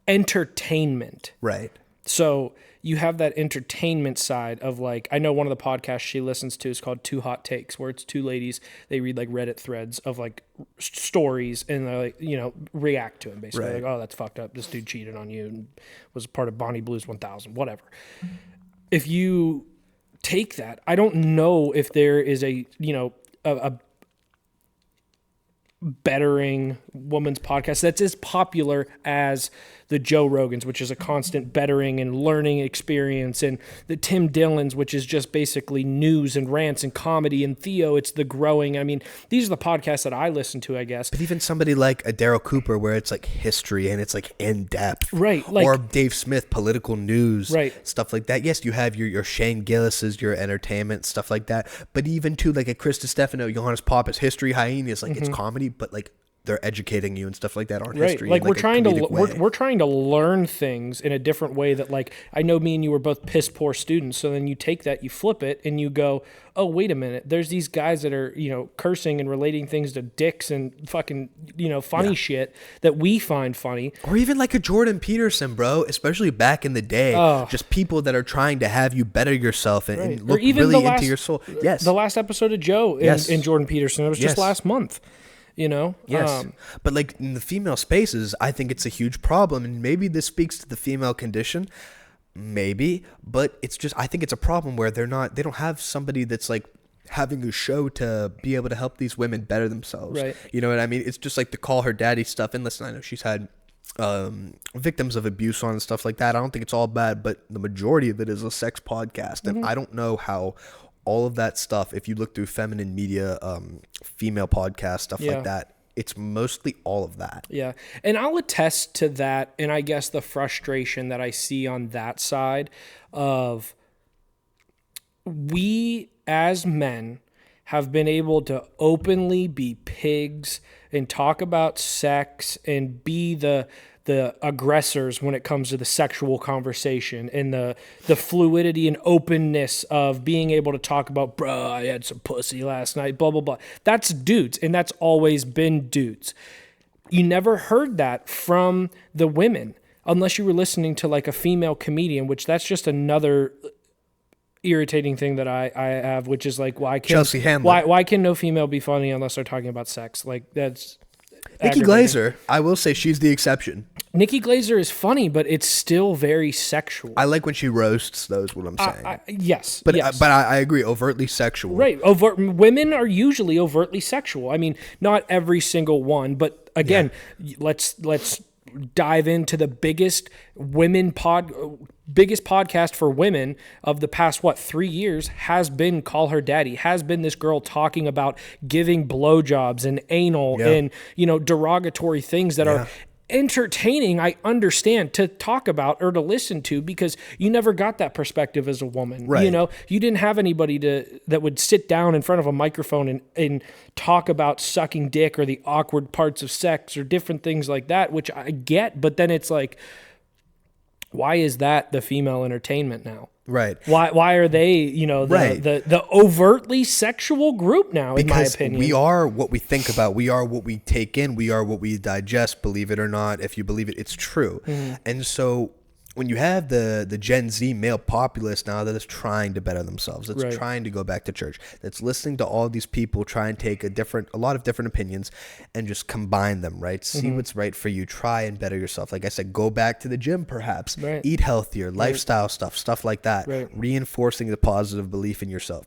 Speaker 2: entertainment.
Speaker 1: Right.
Speaker 2: So you have that entertainment side of, like, I know one of the podcasts she listens to is called Two Hot Takes, where it's two ladies, they read like Reddit threads of like stories and they're like, react to them basically. Right. Like, oh, that's fucked up. This dude cheated on you and was part of Bonnie Blues 1000, whatever. If you take that, I don't know if there is a bettering woman's podcast that's as popular as the Joe Rogans, which is a constant bettering and learning experience, and the Tim Dillons, which is just basically news and rants and comedy, and Theo, it's the growing. I mean, these are the podcasts that I listen to, I guess.
Speaker 1: But even somebody like a Daryl Cooper, where it's like history and it's like in depth,
Speaker 2: right?
Speaker 1: Like, or Dave Smith, political news,
Speaker 2: right?
Speaker 1: Stuff like that. Yes, you have your Shane Gillis's, your entertainment stuff like that. But even too, like a Chris DiStefano, Johannes Pappas, history hyenas, like it's comedy, but like they're educating you and stuff like that on history.
Speaker 2: Like, we're trying to learn things in a different way that, like, I know me and you were both piss poor students. So then you take that, you flip it, and you go, oh, wait a minute. There's these guys that are, cursing and relating things to dicks and fucking, funny shit that we find funny.
Speaker 1: Or even like a Jordan Peterson, bro, especially back in the day. Just people that are trying to have you better yourself and look really into your soul. Yes.
Speaker 2: The last episode of Joe in Jordan Peterson, it was just last month.
Speaker 1: Yes. But like in the female spaces, I think it's a huge problem, and maybe this speaks to the female condition, maybe, but it's just, I think it's a problem where they don't have somebody that's like having a show to be able to help these women better themselves.
Speaker 2: Right.
Speaker 1: You know what I mean? It's just like the Call Her Daddy stuff. And listen, I know she's had victims of abuse on and stuff like that. I don't think it's all bad, but the majority of it is a sex podcast. And I don't know how all of that stuff, if you look through feminine media, female podcast, stuff like that, it's mostly all of that.
Speaker 2: Yeah. And I'll attest to that. And I guess the frustration that I see on that side of, we as men have been able to openly be pigs and talk about sex and be the aggressors when it comes to the sexual conversation and the fluidity and openness of being able to talk about, bro, I had some pussy last night, blah, blah, blah. That's dudes, and that's always been dudes. You never heard that from the women unless you were listening to like a female comedian, which that's just another irritating thing that I have, which is like, why can no female be funny unless they're talking about sex? Like, that's
Speaker 1: Nikki Glaser, I will say she's the exception.
Speaker 2: Nikki Glaser is funny, but it's still very sexual.
Speaker 1: I like when she roasts, though, is what I'm saying.
Speaker 2: Yes.
Speaker 1: But I agree, overtly sexual.
Speaker 2: Right. Women are usually overtly sexual. I mean, not every single one, but again, let's dive into the biggest podcast for women of the past 3 years has been Call Her Daddy, has been this girl talking about giving blowjobs and anal and derogatory things that are entertaining, I understand, to talk about or to listen to, because you never got that perspective as a woman.
Speaker 1: Right.
Speaker 2: You didn't have anybody that would sit down in front of a microphone and talk about sucking dick or the awkward parts of sex or different things like that, which I get, but then it's like, why is that the female entertainment now?
Speaker 1: Right.
Speaker 2: Why are they, the overtly sexual group now, in my opinion?
Speaker 1: We are what we think about. We are what we take in. We are what we digest, believe it or not. If you believe it, it's true. Mm-hmm. And so when you have the Gen Z male populace now that is trying to better themselves, that's trying to go back to church, that's listening to all these people try and take a lot of different opinions and just combine them, right? See what's right for you. Try and better yourself. Like I said, go back to the gym perhaps. Right. Eat healthier, lifestyle stuff like that. Right. Reinforcing the positive belief in yourself.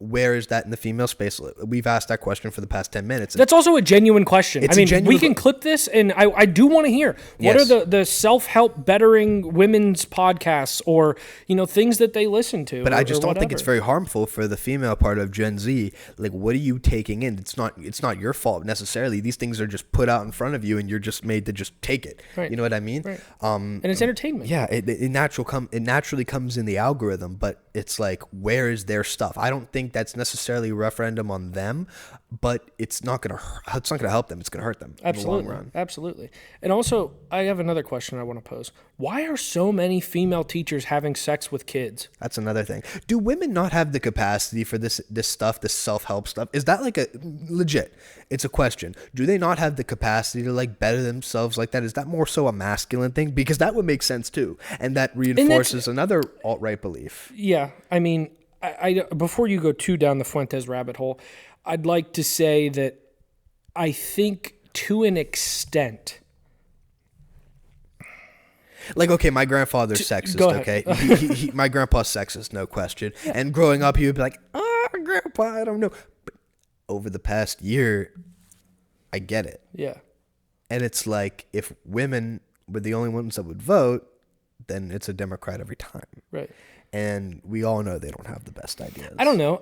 Speaker 1: Where is that in the female space? We've asked that question for the past 10 minutes.
Speaker 2: That's also a genuine question. We can clip this, and I do want to hear. What are the self-help bettering women's podcasts or, things that they listen to?
Speaker 1: But I just don't think it's very harmful for the female part of Gen Z. Like, what are you taking in? It's not your fault necessarily. These things are just put out in front of you, and you're just made to just take it. Right. You know what I mean?
Speaker 2: Right. And it's entertainment.
Speaker 1: Yeah, it naturally comes in the algorithm, but it's like, where is their stuff? I don't think that's necessarily a referendum on them, but it's not going to help them. It's going to hurt them in the long run.
Speaker 2: Absolutely. And also, I have another question I want to pose. Why are so many female teachers having sex with kids?
Speaker 1: That's another thing. Do women not have the capacity for this stuff, this self-help stuff? Is that like a legit? It's a question. Do they not have the capacity to better themselves like that? Is that more so a masculine thing? Because that would make sense too. And that reinforces another alt-right belief.
Speaker 2: Yeah. I before you go too down the Fuentes rabbit hole, I'd like to say that I think to an extent,
Speaker 1: okay, my grandfather's sexist. Okay, my grandpa's sexist, no question. Yeah. And growing up, he would be like, "Grandpa, I don't know." But over the past year, I get it.
Speaker 2: Yeah.
Speaker 1: And it's like, if women were the only ones that would vote, then it's a Democrat every time. Right. And we all know they don't have the best ideas.
Speaker 2: I don't know.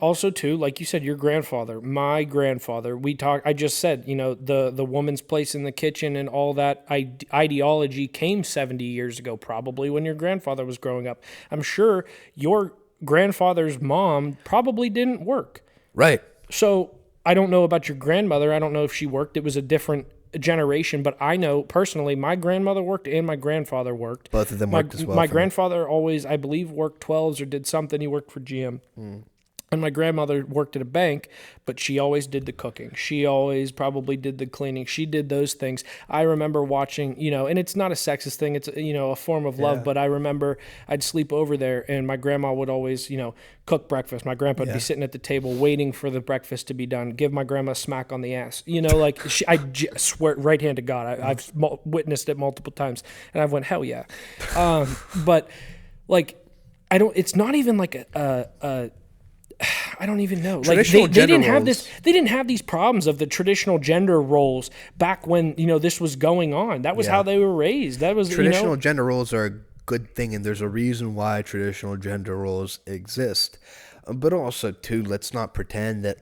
Speaker 2: Also too, like you said, your grandfather, my grandfather, I just said, the woman's place in the kitchen and all that ideology came 70 years ago, probably when your grandfather was growing up. I'm sure your grandfather's mom probably didn't work.
Speaker 1: Right.
Speaker 2: So I don't know about your grandmother. I don't know if she worked. It was a different generation, but I know personally my grandmother worked and my grandfather worked.
Speaker 1: Both of them worked as well.
Speaker 2: My grandfather always, I believe, worked 12s or did something. He worked for GM. And my grandmother worked at a bank, but she always did the cooking. She always probably did the cleaning. She did those things. I remember watching, and it's not a sexist thing. It's, a form of love. But I remember I'd sleep over there and my grandma would always, cook breakfast. My grandpa would be sitting at the table waiting for the breakfast to be done. Give my grandma a smack on the ass. I swear, right hand to God, I've witnessed it multiple times. And I've went, hell yeah. But it's not even like I don't even know. They didn't have this. They didn't have these problems of the traditional gender roles back when this was going on. That was how they were raised. That was
Speaker 1: traditional gender roles are a good thing, and there's a reason why traditional gender roles exist. But also, too, let's not pretend that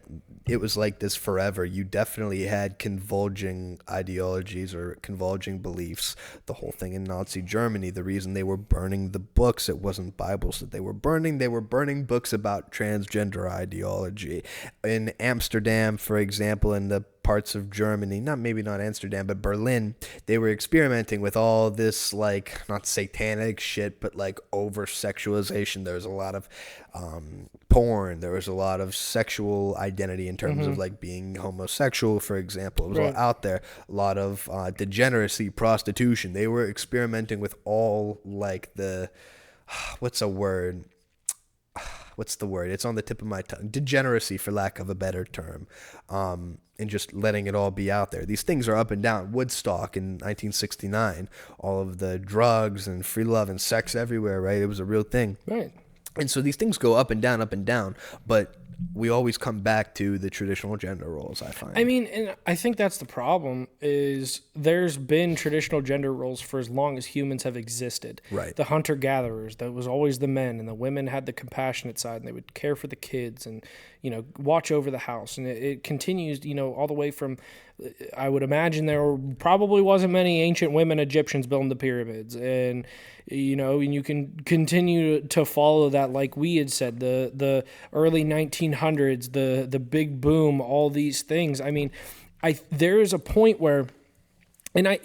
Speaker 1: it was like this forever. You definitely had converging ideologies or converging beliefs. The whole thing in Nazi Germany, the reason they were burning the books, it wasn't Bibles that they were burning books about transgender ideology. In Amsterdam, for example, in the parts of Germany, maybe not Amsterdam, but Berlin, they were experimenting with all this, not satanic shit, but over sexualization. There was a lot of porn. There was a lot of sexual identity in terms of being homosexual, for example. It was all out there. A lot of degeneracy, prostitution. They were experimenting with all what's the word? It's on the tip of my tongue. Degeneracy, for lack of a better term. And just letting it all be out there. These things are up and down. Woodstock in 1969, all of the drugs and free love and sex everywhere, right? It was a real thing.
Speaker 2: Right.
Speaker 1: And so these things go up and down, but we always come back to the traditional gender roles, I find.
Speaker 2: I mean, and I think that's the problem is there's been traditional gender roles for as long as humans have existed.
Speaker 1: Right.
Speaker 2: The hunter-gatherers, that was always the men, and the women had the compassionate side, and they would care for the kids and, watch over the house. And it continues, all the way from, I would imagine there probably wasn't many ancient women Egyptians building the pyramids. And, and you can continue to follow that, like we had said, the early 1900s, the big boom, all these things. I mean, there is a point where, and I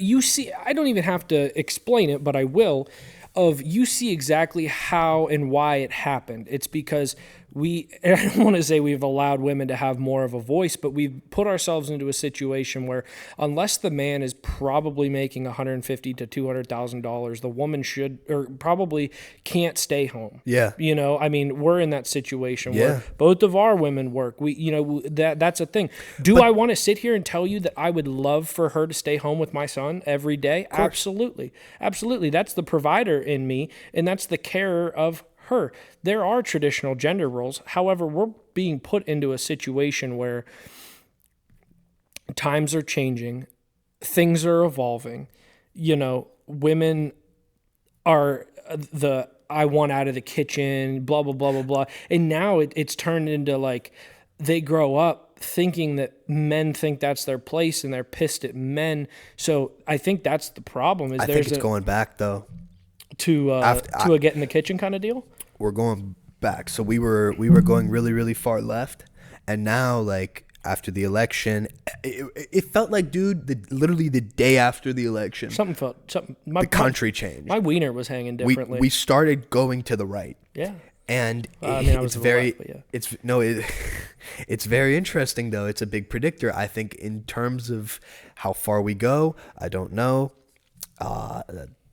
Speaker 2: don't even have to explain it, but I will, you see exactly how and why it happened. It's because I don't want to say we've allowed women to have more of a voice, but we've put ourselves into a situation where unless the man is probably making $150,000 to $200,000, the woman should or probably can't stay home.
Speaker 1: Yeah.
Speaker 2: I mean, we're in that situation where both of our women work. That's a thing. I want to sit here and tell you that I would love for her to stay home with my son every day? Absolutely. Absolutely. That's the provider in me, and that's the carer of her. There are traditional gender roles. However, we're being put into a situation where times are changing, things are evolving. Women are I want out of the kitchen, blah, blah, blah, blah, blah. And now it's turned into like they grow up thinking that men think that's their place and they're pissed at men. So I think that's the problem.
Speaker 1: I think it's going back, though.
Speaker 2: To a get in the kitchen kind of deal?
Speaker 1: We're going back. So we were going really, really far left. And now, like, after the election, it felt like, dude, literally the day after the election, the country changed.
Speaker 2: My wiener was hanging differently.
Speaker 1: We started going to the right.
Speaker 2: Yeah.
Speaker 1: And it's very, it's very interesting, though. It's a big predictor. I think in terms of how far we go, I don't know.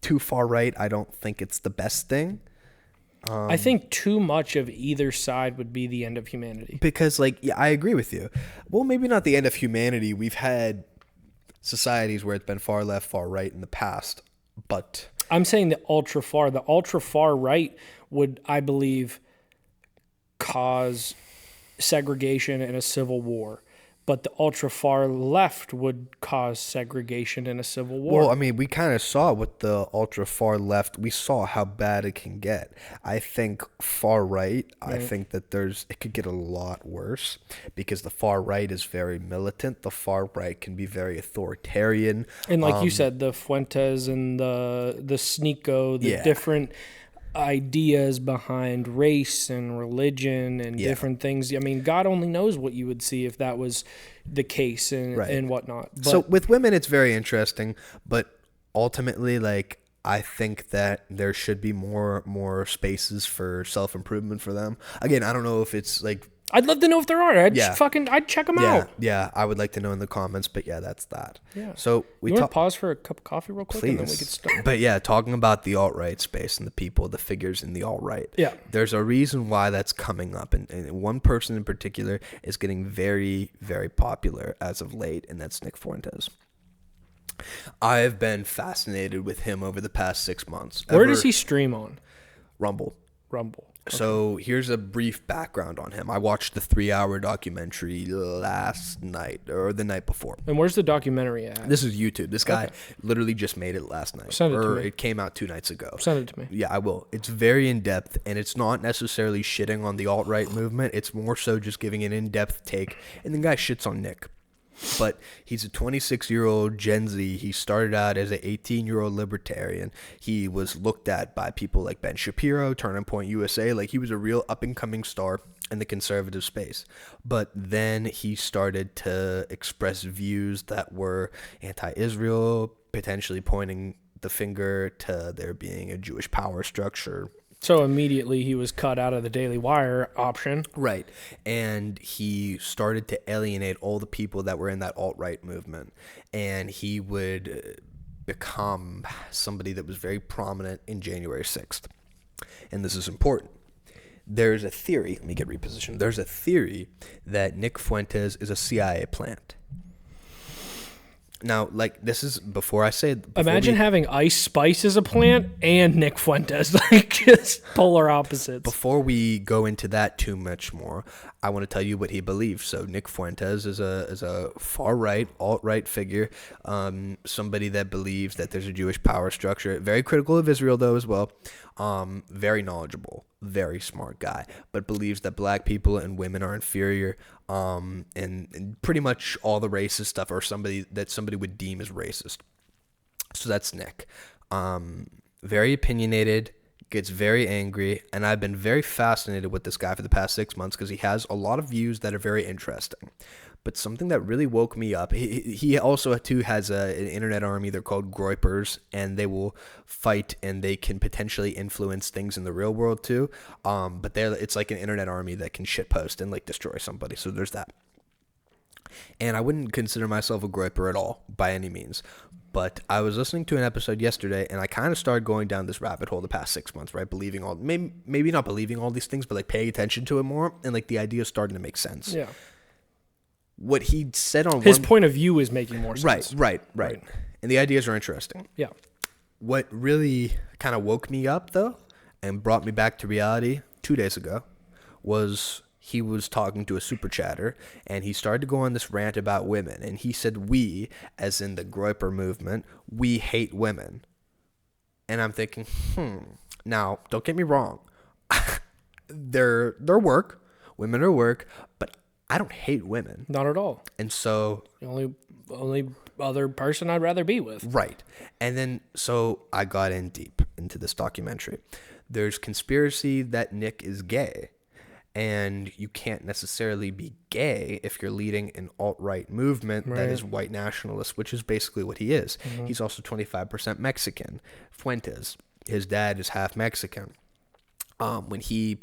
Speaker 1: Too far right, I don't think it's the best thing.
Speaker 2: I think too much of either side would be the end of humanity.
Speaker 1: Because, I agree with you. Well, maybe not the end of humanity. We've had societies where it's been far left, far right in the past, but
Speaker 2: I'm saying the ultra far right would, I believe, cause segregation and a civil war. But the ultra far left would cause segregation in a civil war.
Speaker 1: Well, I mean, we kind of saw with the ultra far left, we saw how bad it can get. I think far right, I think that it could get a lot worse because the far right is very militant. The far right can be very authoritarian.
Speaker 2: And like you said, the Fuentes and the Sneeko, the different ideas behind race and religion and different things. I mean, God only knows what you would see if that was the case and whatnot. But,
Speaker 1: so with women, it's very interesting, but ultimately, I think that there should be more spaces for self-improvement for them. Again, I don't know if it's
Speaker 2: I'd love to know if there are. I'd check them out.
Speaker 1: Yeah, I would like to know in the comments, but that's that.
Speaker 2: Yeah.
Speaker 1: So
Speaker 2: you want to pause for a cup of coffee real quick?
Speaker 1: Please.
Speaker 2: And then we could start.
Speaker 1: But talking about the alt-right space and the people, the figures in the alt-right.
Speaker 2: Yeah.
Speaker 1: There's a reason why that's coming up. And one person in particular is getting very, very popular as of late, and that's Nick Fuentes. I've been fascinated with him over the past 6 months.
Speaker 2: Where does he stream on?
Speaker 1: Rumble.
Speaker 2: Okay.
Speaker 1: So here's a brief background on him. I watched the 3-hour documentary last night or the night before.
Speaker 2: And where's the documentary at?
Speaker 1: This is YouTube. This guy literally just made it last night.
Speaker 2: Send it to me.
Speaker 1: It came out 2 nights ago.
Speaker 2: Send it to me.
Speaker 1: Yeah, I will. It's very in-depth, and it's not necessarily shitting on the alt-right movement. It's more so just giving an in-depth take. And the guy shits on Nick. But he's a 26-year-old Gen Z. He started out as an 18-year-old libertarian. He was looked at by people like Ben Shapiro, Turning Point USA. He was a real up-and-coming star in the conservative space. But then he started to express views that were anti-Israel, potentially pointing the finger to there being a Jewish power structure.
Speaker 2: So immediately he was cut out of the Daily Wire option.
Speaker 1: Right. And he started to alienate all the people that were in that alt-right movement. And he would become somebody that was very prominent in January 6th. And this is important. There's a theory, let me get repositioned. There's a theory that Nick Fuentes is a CIA plant. Now, like, this is before I say it.
Speaker 2: Imagine having Ice Spice as a plant and Nick Fuentes, like just polar opposites.
Speaker 1: Before we go into that too much more, I want to tell you what he believes. So Nick Fuentes is a far right, alt right figure, somebody that believes that there's a Jewish power structure. Very critical of Israel though as well. Very knowledgeable, very smart guy, but believes that black people and women are inferior. And pretty much all the racist stuff, or somebody would deem as racist. So that's Nick. Very opinionated, gets very angry, and I've been very fascinated with this guy for the past 6 months because he has a lot of views that are very interesting. But something that really woke me up, he also too has an internet army. They're called Groypers, and they will fight, and they can potentially influence things in the real world too. But it's like an internet army that can shitpost and like destroy somebody. So there's that. And I wouldn't consider myself a Groyper at all by any means. But I was listening to an episode yesterday, and I kind of started going down this rabbit hole the past 6 months, right? Believing maybe not believing all these things, but like paying attention to it more, and like the idea is starting to make sense.
Speaker 2: Yeah.
Speaker 1: What he said on
Speaker 2: his point of view is making more sense.
Speaker 1: Right. And the ideas are interesting.
Speaker 2: Yeah.
Speaker 1: What really kind of woke me up, though, and brought me back to reality 2 days ago was he was talking to a super chatter, and he started to go on this rant about women. And he said, we, as in the Groyper movement, we hate women. And I'm thinking, Now, don't get me wrong. They're work. Women are work. But I don't hate women.
Speaker 2: Not at all.
Speaker 1: And so...
Speaker 2: The only other person I'd rather be with.
Speaker 1: Right. And then, so I got in deep into this documentary. There's conspiracy that Nick is gay. And you can't necessarily be gay if you're leading an alt-right movement that is white nationalist, which is basically what he is. Mm-hmm. He's also 25% Mexican. Fuentes, his dad is half Mexican. When he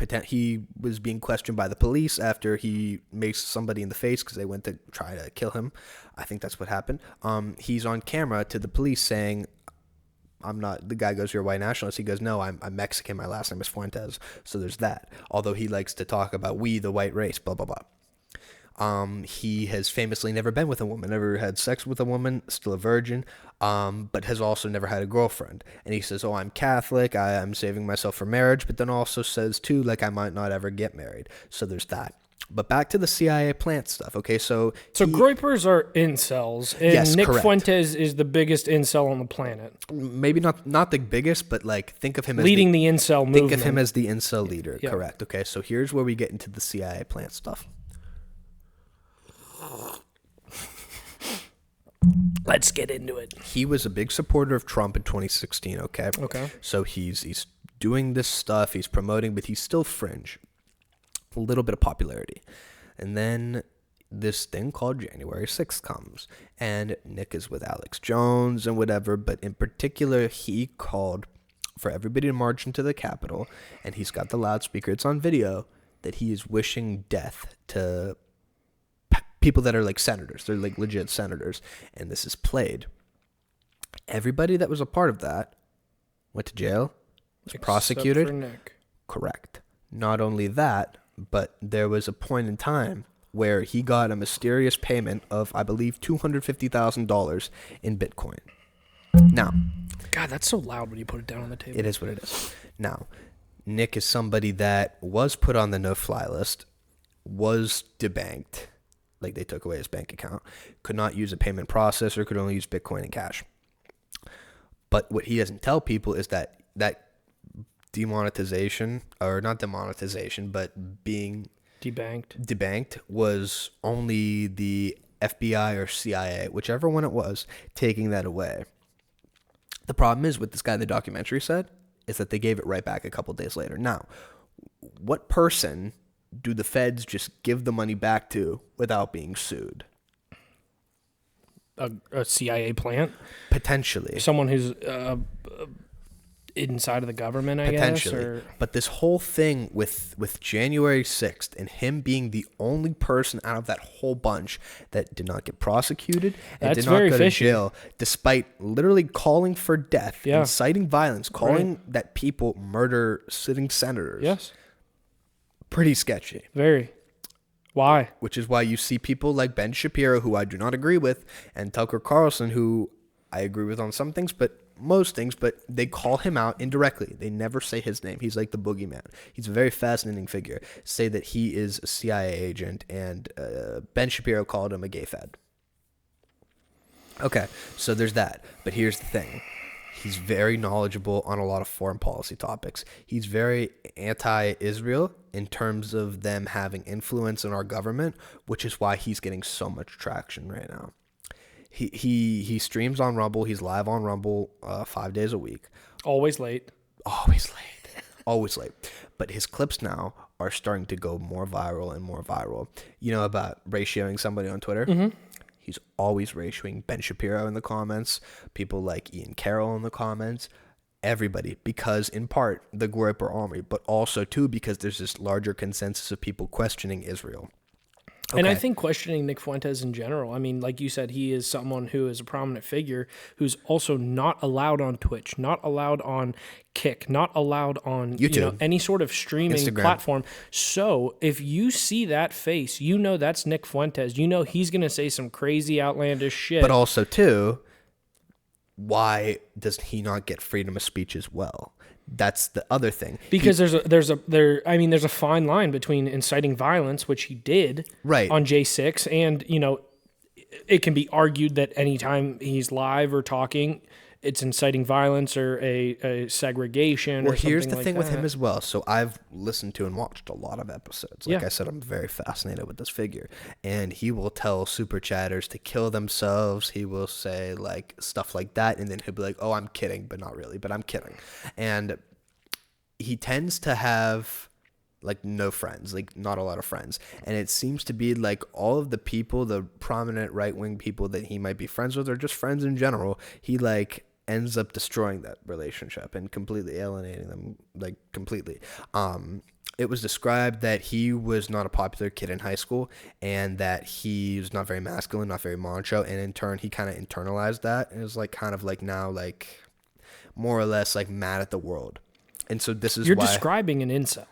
Speaker 1: was being questioned by the police after he maced somebody in the face because they went to try to kill him. I think that's what happened. He's on camera to the police saying, I'm not, the guy goes, you're a white nationalist. He goes, no, I'm Mexican. My last name is Fuentes. So there's that. Although he likes to talk about we, the white race, blah, blah, blah. He has famously never been with a woman, never had sex with a woman, still a virgin, but has also never had a girlfriend. And he says, oh, I'm Catholic, I'm saving myself for marriage, but then also says, too, like I might not ever get married. So there's that. But back to the CIA plant stuff, okay? So
Speaker 2: Groypers are incels, and
Speaker 1: yes,
Speaker 2: Nick
Speaker 1: correct.
Speaker 2: Fuentes is the biggest incel on the planet.
Speaker 1: Maybe not the biggest, but like think of him as
Speaker 2: leading the incel movement.
Speaker 1: Think of him as the incel leader,
Speaker 2: yeah.
Speaker 1: Correct. Okay, so here's where we get into the CIA plant stuff.
Speaker 2: Let's get into it.
Speaker 1: He was a big supporter of Trump in 2016, okay?
Speaker 2: Okay.
Speaker 1: So he's doing this stuff, he's promoting, but he's still fringe. A little bit of popularity. And then this thing called January 6th comes, and Nick is with Alex Jones and whatever, but in particular, he called for everybody to march into the Capitol, and he's got the loudspeaker, it's on video, that he is wishing death to people that are like senators. They're like legit senators, and this is played. Everybody that was a part of that went to jail, was prosecuted.
Speaker 2: For Nick.
Speaker 1: Correct. Not only that, but there was a point in time where he got a mysterious payment of, I believe, $250,000 in Bitcoin. Now,
Speaker 2: God, that's so loud when you put it down on the table.
Speaker 1: it is what it is. Now, Nick is somebody that was put on the no-fly list, was debanked, like they took away his bank account, could not use a payment processor, could only use Bitcoin and cash. But what he doesn't tell people is that demonetization, or not demonetization, but being debanked was only the FBI or CIA, whichever one it was, taking that away. The problem is, what this guy in the documentary said, is that they gave it right back a couple days later. Now, what person do the feds just give the money back to without being sued?
Speaker 2: A CIA plant?
Speaker 1: Potentially.
Speaker 2: Someone who's inside of the government, I guess? Or...
Speaker 1: But this whole thing with January 6th and him being the only person out of that whole bunch that did not get prosecuted and did not go to jail, despite literally calling for death, inciting violence, calling that people murder sitting senators.
Speaker 2: Yes.
Speaker 1: Pretty sketchy.
Speaker 2: Very. Why?
Speaker 1: Which is why you see people like Ben Shapiro, who I do not agree with, and Tucker Carlson, who I agree with on some things, but most things, but they call him out indirectly. They never say his name. He's like the boogeyman. He's a very fascinating figure. Say that he is a CIA agent, and Ben Shapiro called him a gay fad. Okay, so there's that. But here's the thing. He's very knowledgeable on a lot of foreign policy topics. He's very anti-Israel in terms of them having influence in our government, which is why he's getting so much traction right now. He streams on Rumble. He's live on Rumble 5 days a week.
Speaker 2: Always late.
Speaker 1: Always late. Always late. But his clips now are starting to go more viral and more viral. You know about ratioing somebody on Twitter? Mm-hmm. He's always ratioing Ben Shapiro in the comments, people like Ian Carroll in the comments, everybody, because in part the Groyper Army, but also too because there's this larger consensus of people questioning Israel. Okay.
Speaker 2: And I think questioning Nick Fuentes in general, I mean, like you said, he is someone who is a prominent figure who's also not allowed on Twitch, not allowed on Kick, not allowed on YouTube, any sort of streaming Instagram platform. So if you see that face, you know that's Nick Fuentes. You know he's going to say some crazy outlandish shit.
Speaker 1: But also, too, why does he not get freedom of speech as well? That's the other thing.
Speaker 2: Because there's a fine line between inciting violence, which he did on J6, and it can be argued that anytime he's live or talking, it's inciting violence or a segregation. Well, or something
Speaker 1: here's the
Speaker 2: like
Speaker 1: thing
Speaker 2: that.
Speaker 1: with him as well. So I've listened to and watched a lot of episodes. Like I said, I'm very fascinated with this figure, and he will tell super chatters to kill themselves. He will say like stuff like that, and then he'll be like, "Oh, I'm kidding, but not really, but I'm kidding." And he tends to have like no friends, like not a lot of friends. And it seems to be like all of the people, the prominent right-wing people that he might be friends with, or just friends in general, he like ends up destroying that relationship and completely alienating them, like completely. It was described that he was not a popular kid in high school, and that he was not very masculine, not very macho, and in turn he kind of internalized that and is like kind of like now like more or less like mad at the world. And so this is
Speaker 2: You're
Speaker 1: why,
Speaker 2: describing an incel.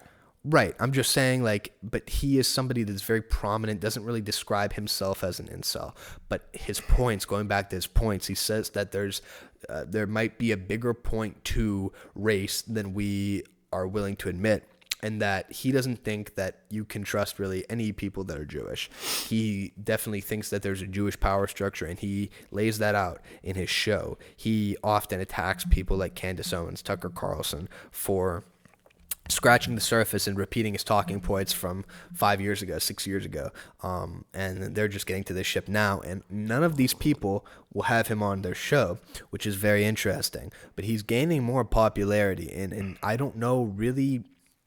Speaker 1: Right. I'm just saying, like, but he is somebody that's very prominent, doesn't really describe himself as an incel. But his points, going back to his points, he says that there might be a bigger point to race than we are willing to admit, and that he doesn't think that you can trust really any people that are Jewish. He definitely thinks that there's a Jewish power structure, and he lays that out in his show. He often attacks people like Candace Owens, Tucker Carlson, for scratching the surface and repeating his talking points from 5 years ago, 6 years ago. And they're just getting to this ship now. And none of these people will have him on their show, which is very interesting. But he's gaining more popularity. And I don't know really,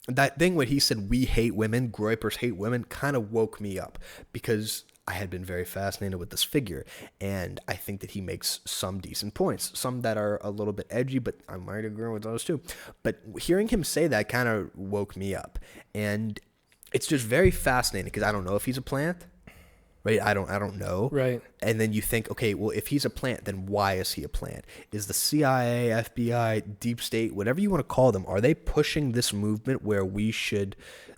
Speaker 1: that thing when he said, "We hate women, Groypers hate women," kind of woke me up, because I had been very fascinated with this figure, and I think that he makes some decent points, some that are a little bit edgy, but I might agree with those too. But hearing him say that kind of woke me up, and it's just very fascinating, because I don't know if he's a plant, right? I don't know.
Speaker 2: Right.
Speaker 1: And then you think, okay, well, if he's a plant, then why is he a plant? Is the CIA, FBI, deep state, whatever you want to call them, are they pushing this movement where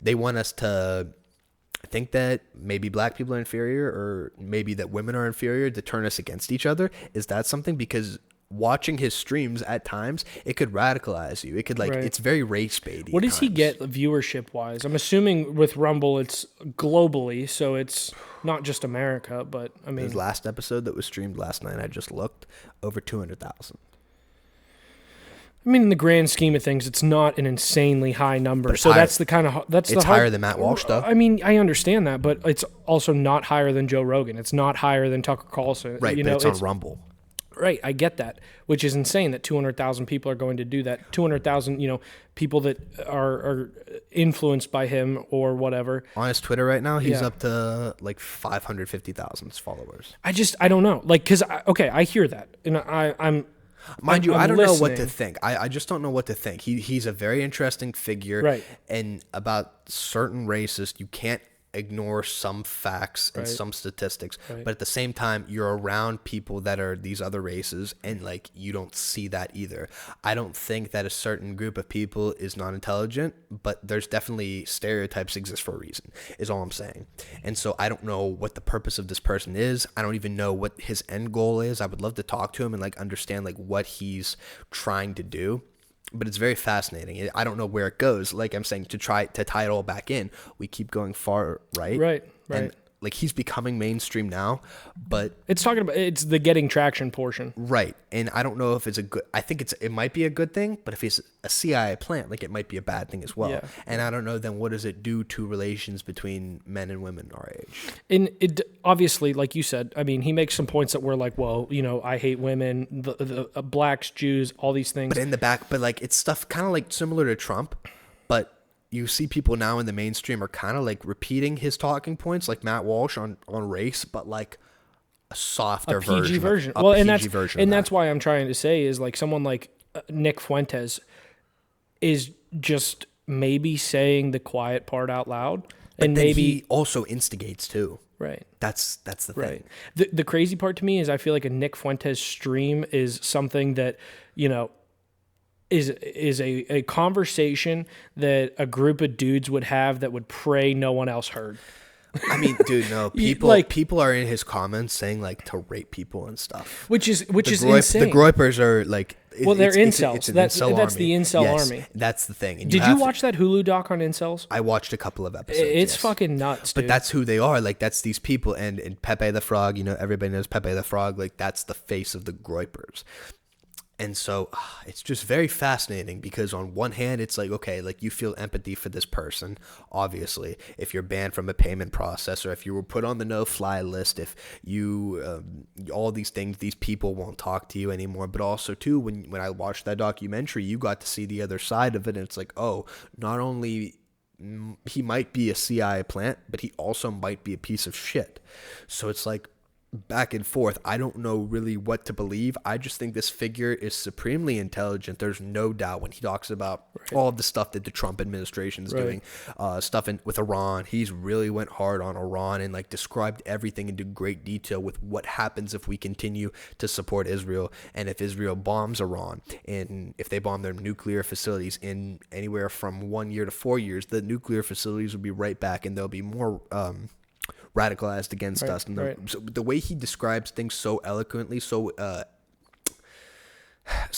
Speaker 1: they want us to think that maybe black people are inferior, or maybe that women are inferior, to turn us against each other? Is that something? Because watching his streams at times, it could radicalize you. It could It's very race baity.
Speaker 2: What does he get viewership wise? I'm assuming with Rumble it's globally, so it's not just America, but I mean,
Speaker 1: his last episode that was streamed last night, I just looked, over 200,000.
Speaker 2: I mean, in the grand scheme of things, it's not an insanely high number. So
Speaker 1: higher.
Speaker 2: That's the kind of
Speaker 1: it's higher than Matt Walsh, though.
Speaker 2: I mean, I understand that, but it's also not higher than Joe Rogan. It's not higher than Tucker Carlson.
Speaker 1: Right, but it's on Rumble.
Speaker 2: Right, I get that, which is insane that 200,000 people are going to do that. 200,000, people that are influenced by him or whatever.
Speaker 1: On his Twitter right now, he's up to like 550,000 followers.
Speaker 2: I don't know, because I hear that, and I'm.
Speaker 1: Mind you, I don't
Speaker 2: listening.
Speaker 1: know what to think. I just don't know what to think. He's a very interesting figure.
Speaker 2: Right.
Speaker 1: And about certain races, you can't ignore some facts and
Speaker 2: Right.
Speaker 1: some statistics,
Speaker 2: Right.
Speaker 1: but at the same time you're around people that are these other races and like you don't see that either. I don't think that a certain group of people is not intelligent, but there's definitely stereotypes exist for a reason, is all I'm saying. And so I don't know what the purpose of this person is. I don't even know what his end goal is. I would love to talk to him and like understand like what he's trying to do. But it's very fascinating. I don't know where it goes. Like I'm saying, to try to tie it all back in, we keep going far right.
Speaker 2: Right.
Speaker 1: And like he's becoming mainstream now, but
Speaker 2: It's the getting traction portion.
Speaker 1: right. And I don't know if it's a good, I think it might be a good thing, but if he's a CIA plant, like it might be a bad thing as well.
Speaker 2: Yeah.
Speaker 1: And I don't know then what does it do to relations between men and women our age?
Speaker 2: And it obviously, like you said, I mean, he makes some points that were like, well, I hate women, the blacks, Jews, all these things.
Speaker 1: But in the back, but like it's stuff kind of like similar to Trump, but you see people now in the mainstream are kind of like repeating his talking points, like Matt Walsh on race, but like a softer
Speaker 2: PG version.
Speaker 1: A
Speaker 2: Well,
Speaker 1: PG
Speaker 2: and that's
Speaker 1: version
Speaker 2: and
Speaker 1: of
Speaker 2: that's why I'm trying to say is like someone like Nick Fuentes is just maybe saying the quiet part out loud, and
Speaker 1: then
Speaker 2: maybe
Speaker 1: he also instigates too.
Speaker 2: right.
Speaker 1: That's the thing.
Speaker 2: Right. The crazy part to me is I feel like a Nick Fuentes stream is something that, is a conversation that a group of dudes would have that would pray no one else heard.
Speaker 1: I mean, dude, no, people are in his comments saying like to rape people and stuff.
Speaker 2: Which is insane.
Speaker 1: The groypers are like,
Speaker 2: well, they're incels.
Speaker 1: It's an
Speaker 2: That's
Speaker 1: incel
Speaker 2: that's
Speaker 1: army.
Speaker 2: the incel
Speaker 1: Yes,
Speaker 2: army.
Speaker 1: That's the thing. And
Speaker 2: Did you watch that Hulu doc on incels?
Speaker 1: I watched a couple of episodes.
Speaker 2: It's
Speaker 1: yes.
Speaker 2: fucking nuts, dude.
Speaker 1: But that's who they are. Like that's these people, and Pepe the Frog. Everybody knows Pepe the Frog. Like that's the face of the groypers. And so it's just very fascinating because on one hand, it's like, okay, like you feel empathy for this person. Obviously, if you're banned from a payment processor, if you were put on the no-fly list, if you, all these things, these people won't talk to you anymore. But also too, when I watched that documentary, you got to see the other side of it. And it's like, oh, not only he might be a CIA plant, but he also might be a piece of shit. So it's like, back and forth. I don't know really what to believe. I just think this figure is supremely intelligent. There's no doubt when he talks about all of the stuff that the Trump administration is doing, stuff with Iran. He's really went hard on Iran and like described everything into great detail with what happens if we continue to support Israel and if Israel bombs Iran and if they bomb their nuclear facilities in anywhere from 1 year to 4 years, the nuclear facilities will be right back and there'll be more radicalized against us. And so the way he describes things so eloquently, so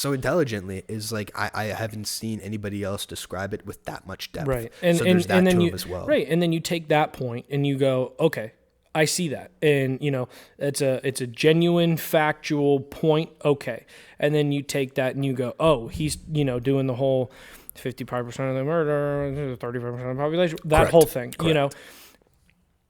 Speaker 1: intelligently is like I haven't seen anybody else describe it with that much depth.
Speaker 2: Right.
Speaker 1: And so there's that to him as well.
Speaker 2: Right. And then you take that point and you go, okay, I see that. And it's a genuine factual point. Okay. And then you take that and you go, oh, he's, doing the whole 55% of the murder, 35% of the population, that
Speaker 1: Correct.
Speaker 2: whole thing,
Speaker 1: Correct.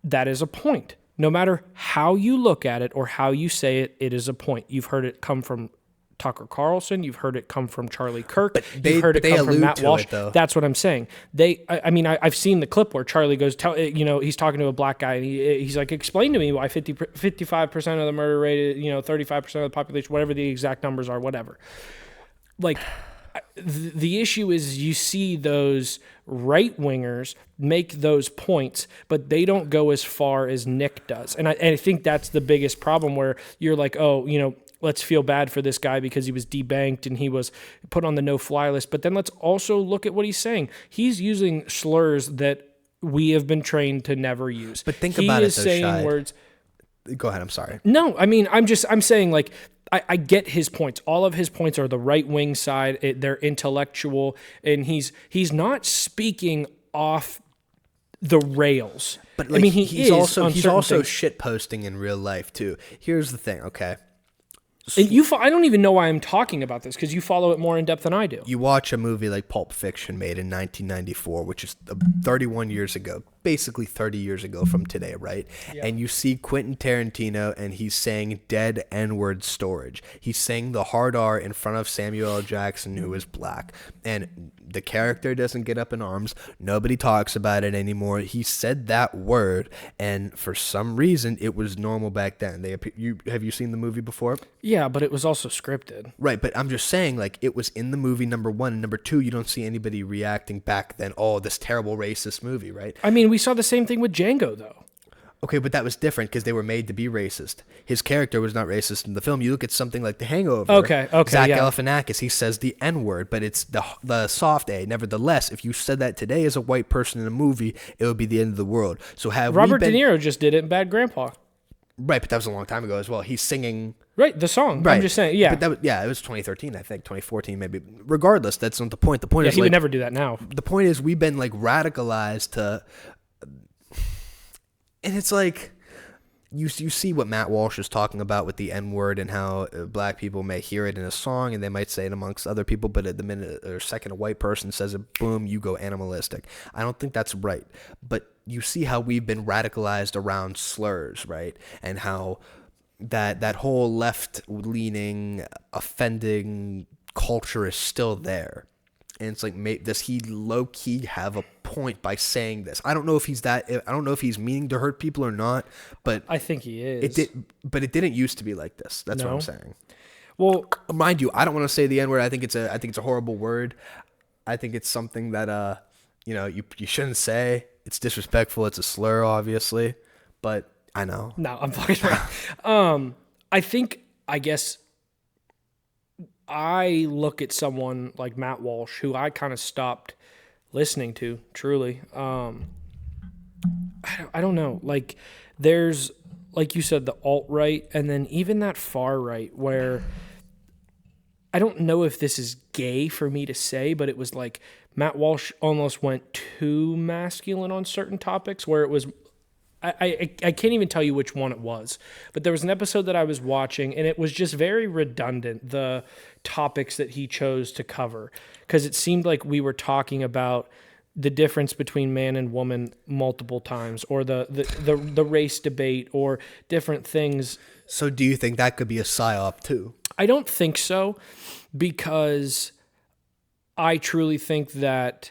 Speaker 2: That is a point. No matter how you look at it or how you say it, it is a point. You've heard it come from Tucker Carlson. You've heard it come from Charlie Kirk. You've heard it come from Matt Walsh. That's what I'm saying. I've seen the clip where Charlie goes, he's talking to a black guy and he's like, explain to me why 55% of the murder rate, 35% of the population, whatever the exact numbers are, whatever. Like, the issue is you see those right-wingers make those points, but they don't go as far as Nick does. And I think that's the biggest problem where you're like, oh, let's feel bad for this guy because he was debanked and he was put on the no-fly list. But then let's also look at what he's saying. He's using slurs that we have been trained to never use.
Speaker 1: But think about it, though,
Speaker 2: He is saying words.
Speaker 1: Go ahead. I'm sorry.
Speaker 2: No, I mean, I'm saying like, I get his points. All of his points are the right wing side. They're intellectual, and he's not speaking off the rails.
Speaker 1: But like,
Speaker 2: I mean,
Speaker 1: he's also
Speaker 2: things.
Speaker 1: shit posting in real life too. Here's the thing, okay?
Speaker 2: And I don't even know why I'm talking about this because you follow it more in depth than I do.
Speaker 1: You watch a movie like Pulp Fiction made in 1994, which is 31 years ago, basically 30 years ago from today, right? Yeah. And you see Quentin Tarantino and he's saying dead N-word storage. He's saying the hard R in front of Samuel L. Jackson, who is black. And the character doesn't get up in arms. Nobody talks about it anymore. He said that word, and for some reason, it was normal back then. Have you seen the movie before?
Speaker 2: Yeah, but it was also scripted.
Speaker 1: Right, but I'm just saying, like, it was in the movie, number one. And number two, you don't see anybody reacting back then, oh, this terrible racist movie, right?
Speaker 2: I mean, we saw the same thing with Django, though.
Speaker 1: Okay, but that was different because they were made to be racist. His character was not racist in the film. You look at something like The Hangover.
Speaker 2: Okay,
Speaker 1: Zach
Speaker 2: yeah.
Speaker 1: Galifianakis, he says the N-word, but it's the soft A. Nevertheless, if you said that today as a white person in a movie, it would be the end of the world. So
Speaker 2: Robert De Niro just did it in Bad Grandpa.
Speaker 1: Right, but that was a long time ago as well. He's singing...
Speaker 2: Right, the song.
Speaker 1: Right.
Speaker 2: I'm just saying, yeah.
Speaker 1: But it was 2013, I think, 2014 maybe. Regardless, that's not the point. The point is
Speaker 2: he
Speaker 1: like...
Speaker 2: would never do that now.
Speaker 1: The point is we've been like radicalized to... And it's like... You see what Matt Walsh is talking about with the N-word and how black people may hear it in a song and they might say it amongst other people, but at the minute or second a white person says it, boom, you go animalistic. I don't think that's right. But you see how we've been radicalized around slurs, right? And how that whole left-leaning, offending culture is still there. And it's like, does he low-key have a point by saying this? I don't know if I don't know if he's meaning to hurt people or not, but
Speaker 2: I think he is.
Speaker 1: But it didn't used to be like this. That's what I'm saying.
Speaker 2: Well,
Speaker 1: mind you, I don't want to say the N-word. I think it's a horrible word. I think it's something that you shouldn't say. It's disrespectful. It's a slur, obviously. But I know.
Speaker 2: No, I'm fucking right. I guess I look at someone like Matt Walsh, who I kind of stopped listening to, truly. I don't know. Like, there's, like you said, the alt-right, and then even that far-right, where I don't know if this is gay for me to say, but it was like Matt Walsh almost went too masculine on certain topics, where it was... I can't even tell you which one it was, but there was an episode that I was watching, and it was just very redundant, the topics that he chose to cover, because it seemed like we were talking about the difference between man and woman multiple times, or the race debate, or different things.
Speaker 1: So do you think that could be a psyop too?
Speaker 2: I don't think so, because I truly think that...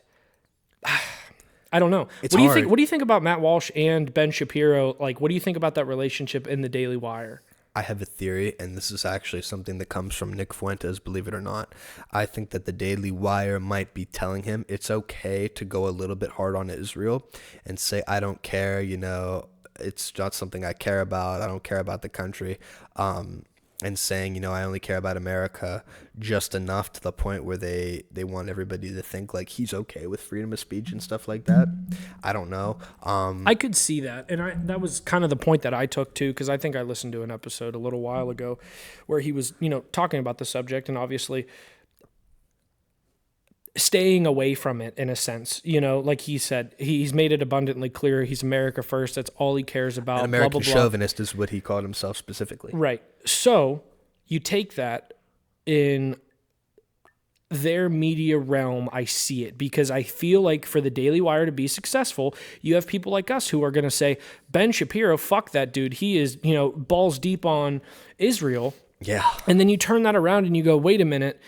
Speaker 2: I don't know.
Speaker 1: It's
Speaker 2: what do you
Speaker 1: hard.
Speaker 2: think? What do you think about Matt Walsh and Ben Shapiro? Like, what do you think about that relationship in the Daily Wire?
Speaker 1: I have a theory, and this is actually something that comes from Nick Fuentes, believe it or not. I think that the Daily Wire might be telling him it's okay to go a little bit hard on Israel and say, I don't care, it's not something I care about. I don't care about the country. And saying, I only care about America just enough to the point where they want everybody to think like he's okay with freedom of speech and stuff like that. I don't know.
Speaker 2: I could see that. And that was kind of the point that I took too, because I think I listened to an episode a little while ago where he was, talking about the subject and obviously staying away from it in a sense. Like he said, he's made it abundantly clear he's America first. That's all he cares about.
Speaker 1: An American
Speaker 2: blah, blah, blah.
Speaker 1: chauvinist is what he called himself specifically.
Speaker 2: Right. So you take that in their media realm, I see it, because I feel like for the Daily Wire to be successful, you have people like us who are going to say, Ben Shapiro, fuck that dude. He is, balls deep on Israel.
Speaker 1: Yeah.
Speaker 2: And then you turn that around and you go, wait a minute.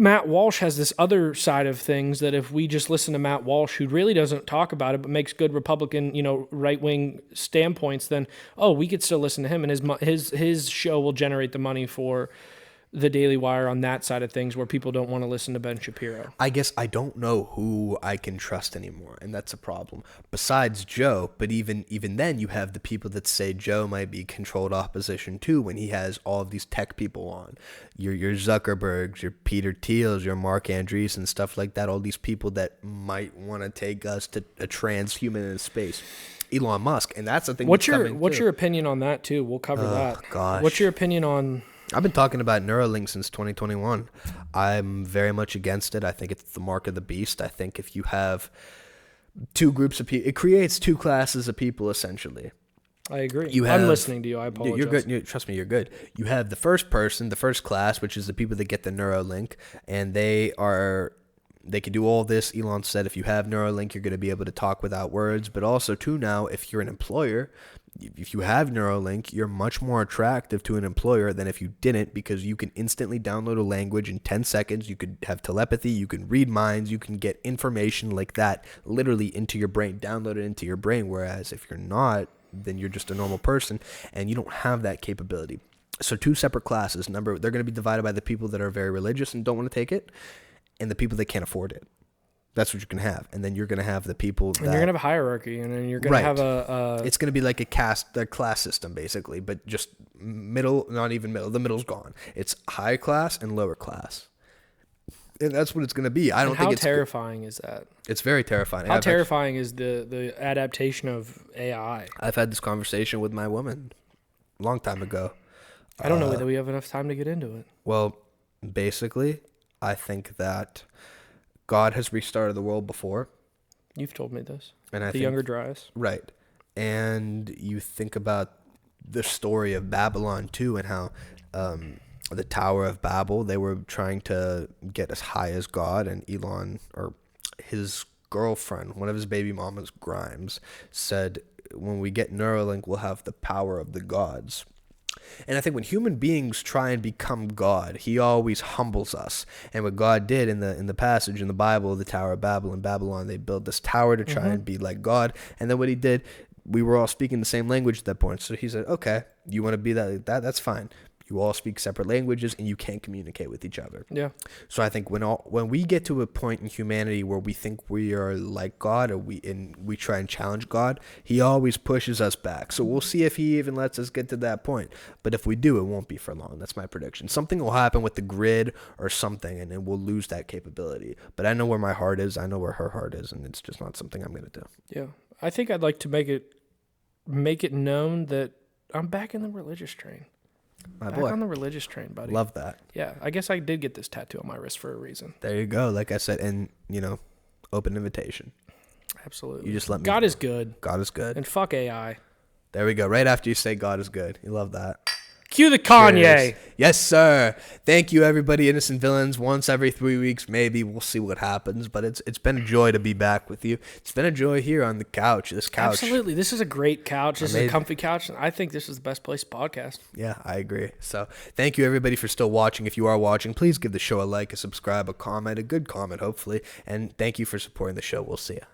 Speaker 2: Matt Walsh has this other side of things that if we just listen to Matt Walsh, who really doesn't talk about it but makes good Republican, right-wing standpoints, then, we could still listen to him, and his show will generate the money for the Daily Wire on that side of things, where people don't want to listen to Ben Shapiro.
Speaker 1: I guess I don't know who I can trust anymore, and that's a problem. Besides Joe, but even then, you have the people that say Joe might be controlled opposition too, when he has all of these tech people on. Your Zuckerbergs, your Peter Thiels, your Mark Andreessen, and stuff like that. All these people that might want to take us to a transhuman in space. Elon Musk, and that's the thing.
Speaker 2: What's your opinion on that too? We'll cover that.
Speaker 1: Gosh.
Speaker 2: What's your opinion on?
Speaker 1: I've been talking about Neuralink since 2021. I'm very much against it. I think it's the mark of the beast. I think if you have two groups of people, it creates two classes of people, essentially.
Speaker 2: I agree. I'm listening to you. I apologize.
Speaker 1: You're good. Trust me, you're good. You have the first person, the first class, which is the people that get the Neuralink, and they can do all this. Elon said if you have Neuralink, you're going to be able to talk without words. But also, too, now, if you're an employer, if you have Neuralink, you're much more attractive to an employer than if you didn't, because you can instantly download a language in 10 seconds. You could have telepathy. You can read minds. You can get information like that literally into your brain, download it into your brain. Whereas if you're not, then you're just a normal person and you don't have that capability. So two separate classes. They're going to be divided by the people that are very religious and don't want to take it, and the people that can't afford it. That's what you can have. And then you're going to have the people that...
Speaker 2: And you're going to have a hierarchy, and then you're going to have a...
Speaker 1: It's going to be like a class system, basically, but just middle, not even middle. The middle's gone. It's high class and lower class. And that's what it's going to be. I don't think it's...
Speaker 2: How terrifying is that?
Speaker 1: It's very terrifying.
Speaker 2: How terrifying is the adaptation of AI?
Speaker 1: I've had this conversation with my woman a long time ago.
Speaker 2: I don't know whether we have enough time to get into it.
Speaker 1: Well, basically, I think that God has restarted the world before.
Speaker 2: You've told me this.
Speaker 1: And I
Speaker 2: the
Speaker 1: think,
Speaker 2: younger Dryas.
Speaker 1: Right. And you think about the story of Babylon, too, and how the Tower of Babel, they were trying to get as high as God, and Elon, or his girlfriend, one of his baby mamas, Grimes, said, when we get Neuralink, we'll have the power of the gods. And I think when human beings try and become God, he always humbles us. And what God did in the passage in the Bible, the Tower of Babel in Babylon, they built this tower to try and be like God. And then what he did, we were all speaking the same language at that point. So he said, okay, you want to be that, that's fine. You all speak separate languages, and you can't communicate with each other. Yeah. So I think when we get to a point in humanity where we think we are like God, or we try and challenge God, he always pushes us back. So we'll see if he even lets us get to that point. But if we do, it won't be for long. That's my prediction. Something will happen with the grid or something, and then we'll lose that capability. But I know where my heart is. I know where her heart is, and it's just not something I'm going to do.
Speaker 2: Yeah. I think I'd like to make it known that I'm back in the religious train.
Speaker 1: My
Speaker 2: Back
Speaker 1: boy.
Speaker 2: on the religious train, buddy.
Speaker 1: Love that.
Speaker 2: Yeah, I guess I did get this tattoo on my wrist for a reason.
Speaker 1: There you go. Like I said, and, open invitation.
Speaker 2: Absolutely.
Speaker 1: You just let me
Speaker 2: God
Speaker 1: know.
Speaker 2: is good.
Speaker 1: God is good.
Speaker 2: And fuck AI.
Speaker 1: There we go. Right after you say God is good. You love that.
Speaker 2: Cue the Kanye.
Speaker 1: Cheers. Yes, sir. Thank you, everybody. Innocent Villains. Once every 3 weeks, maybe. We'll see what happens. But it's been a joy to be back with you. It's been a joy here on the couch. This couch.
Speaker 2: Absolutely. This is a great couch. This is a comfy couch. And I think this is the best place to podcast.
Speaker 1: Yeah, I agree. So thank you, everybody, for still watching. If you are watching, please give the show a like, a subscribe, a comment, a good comment, hopefully. And thank you for supporting the show. We'll see you.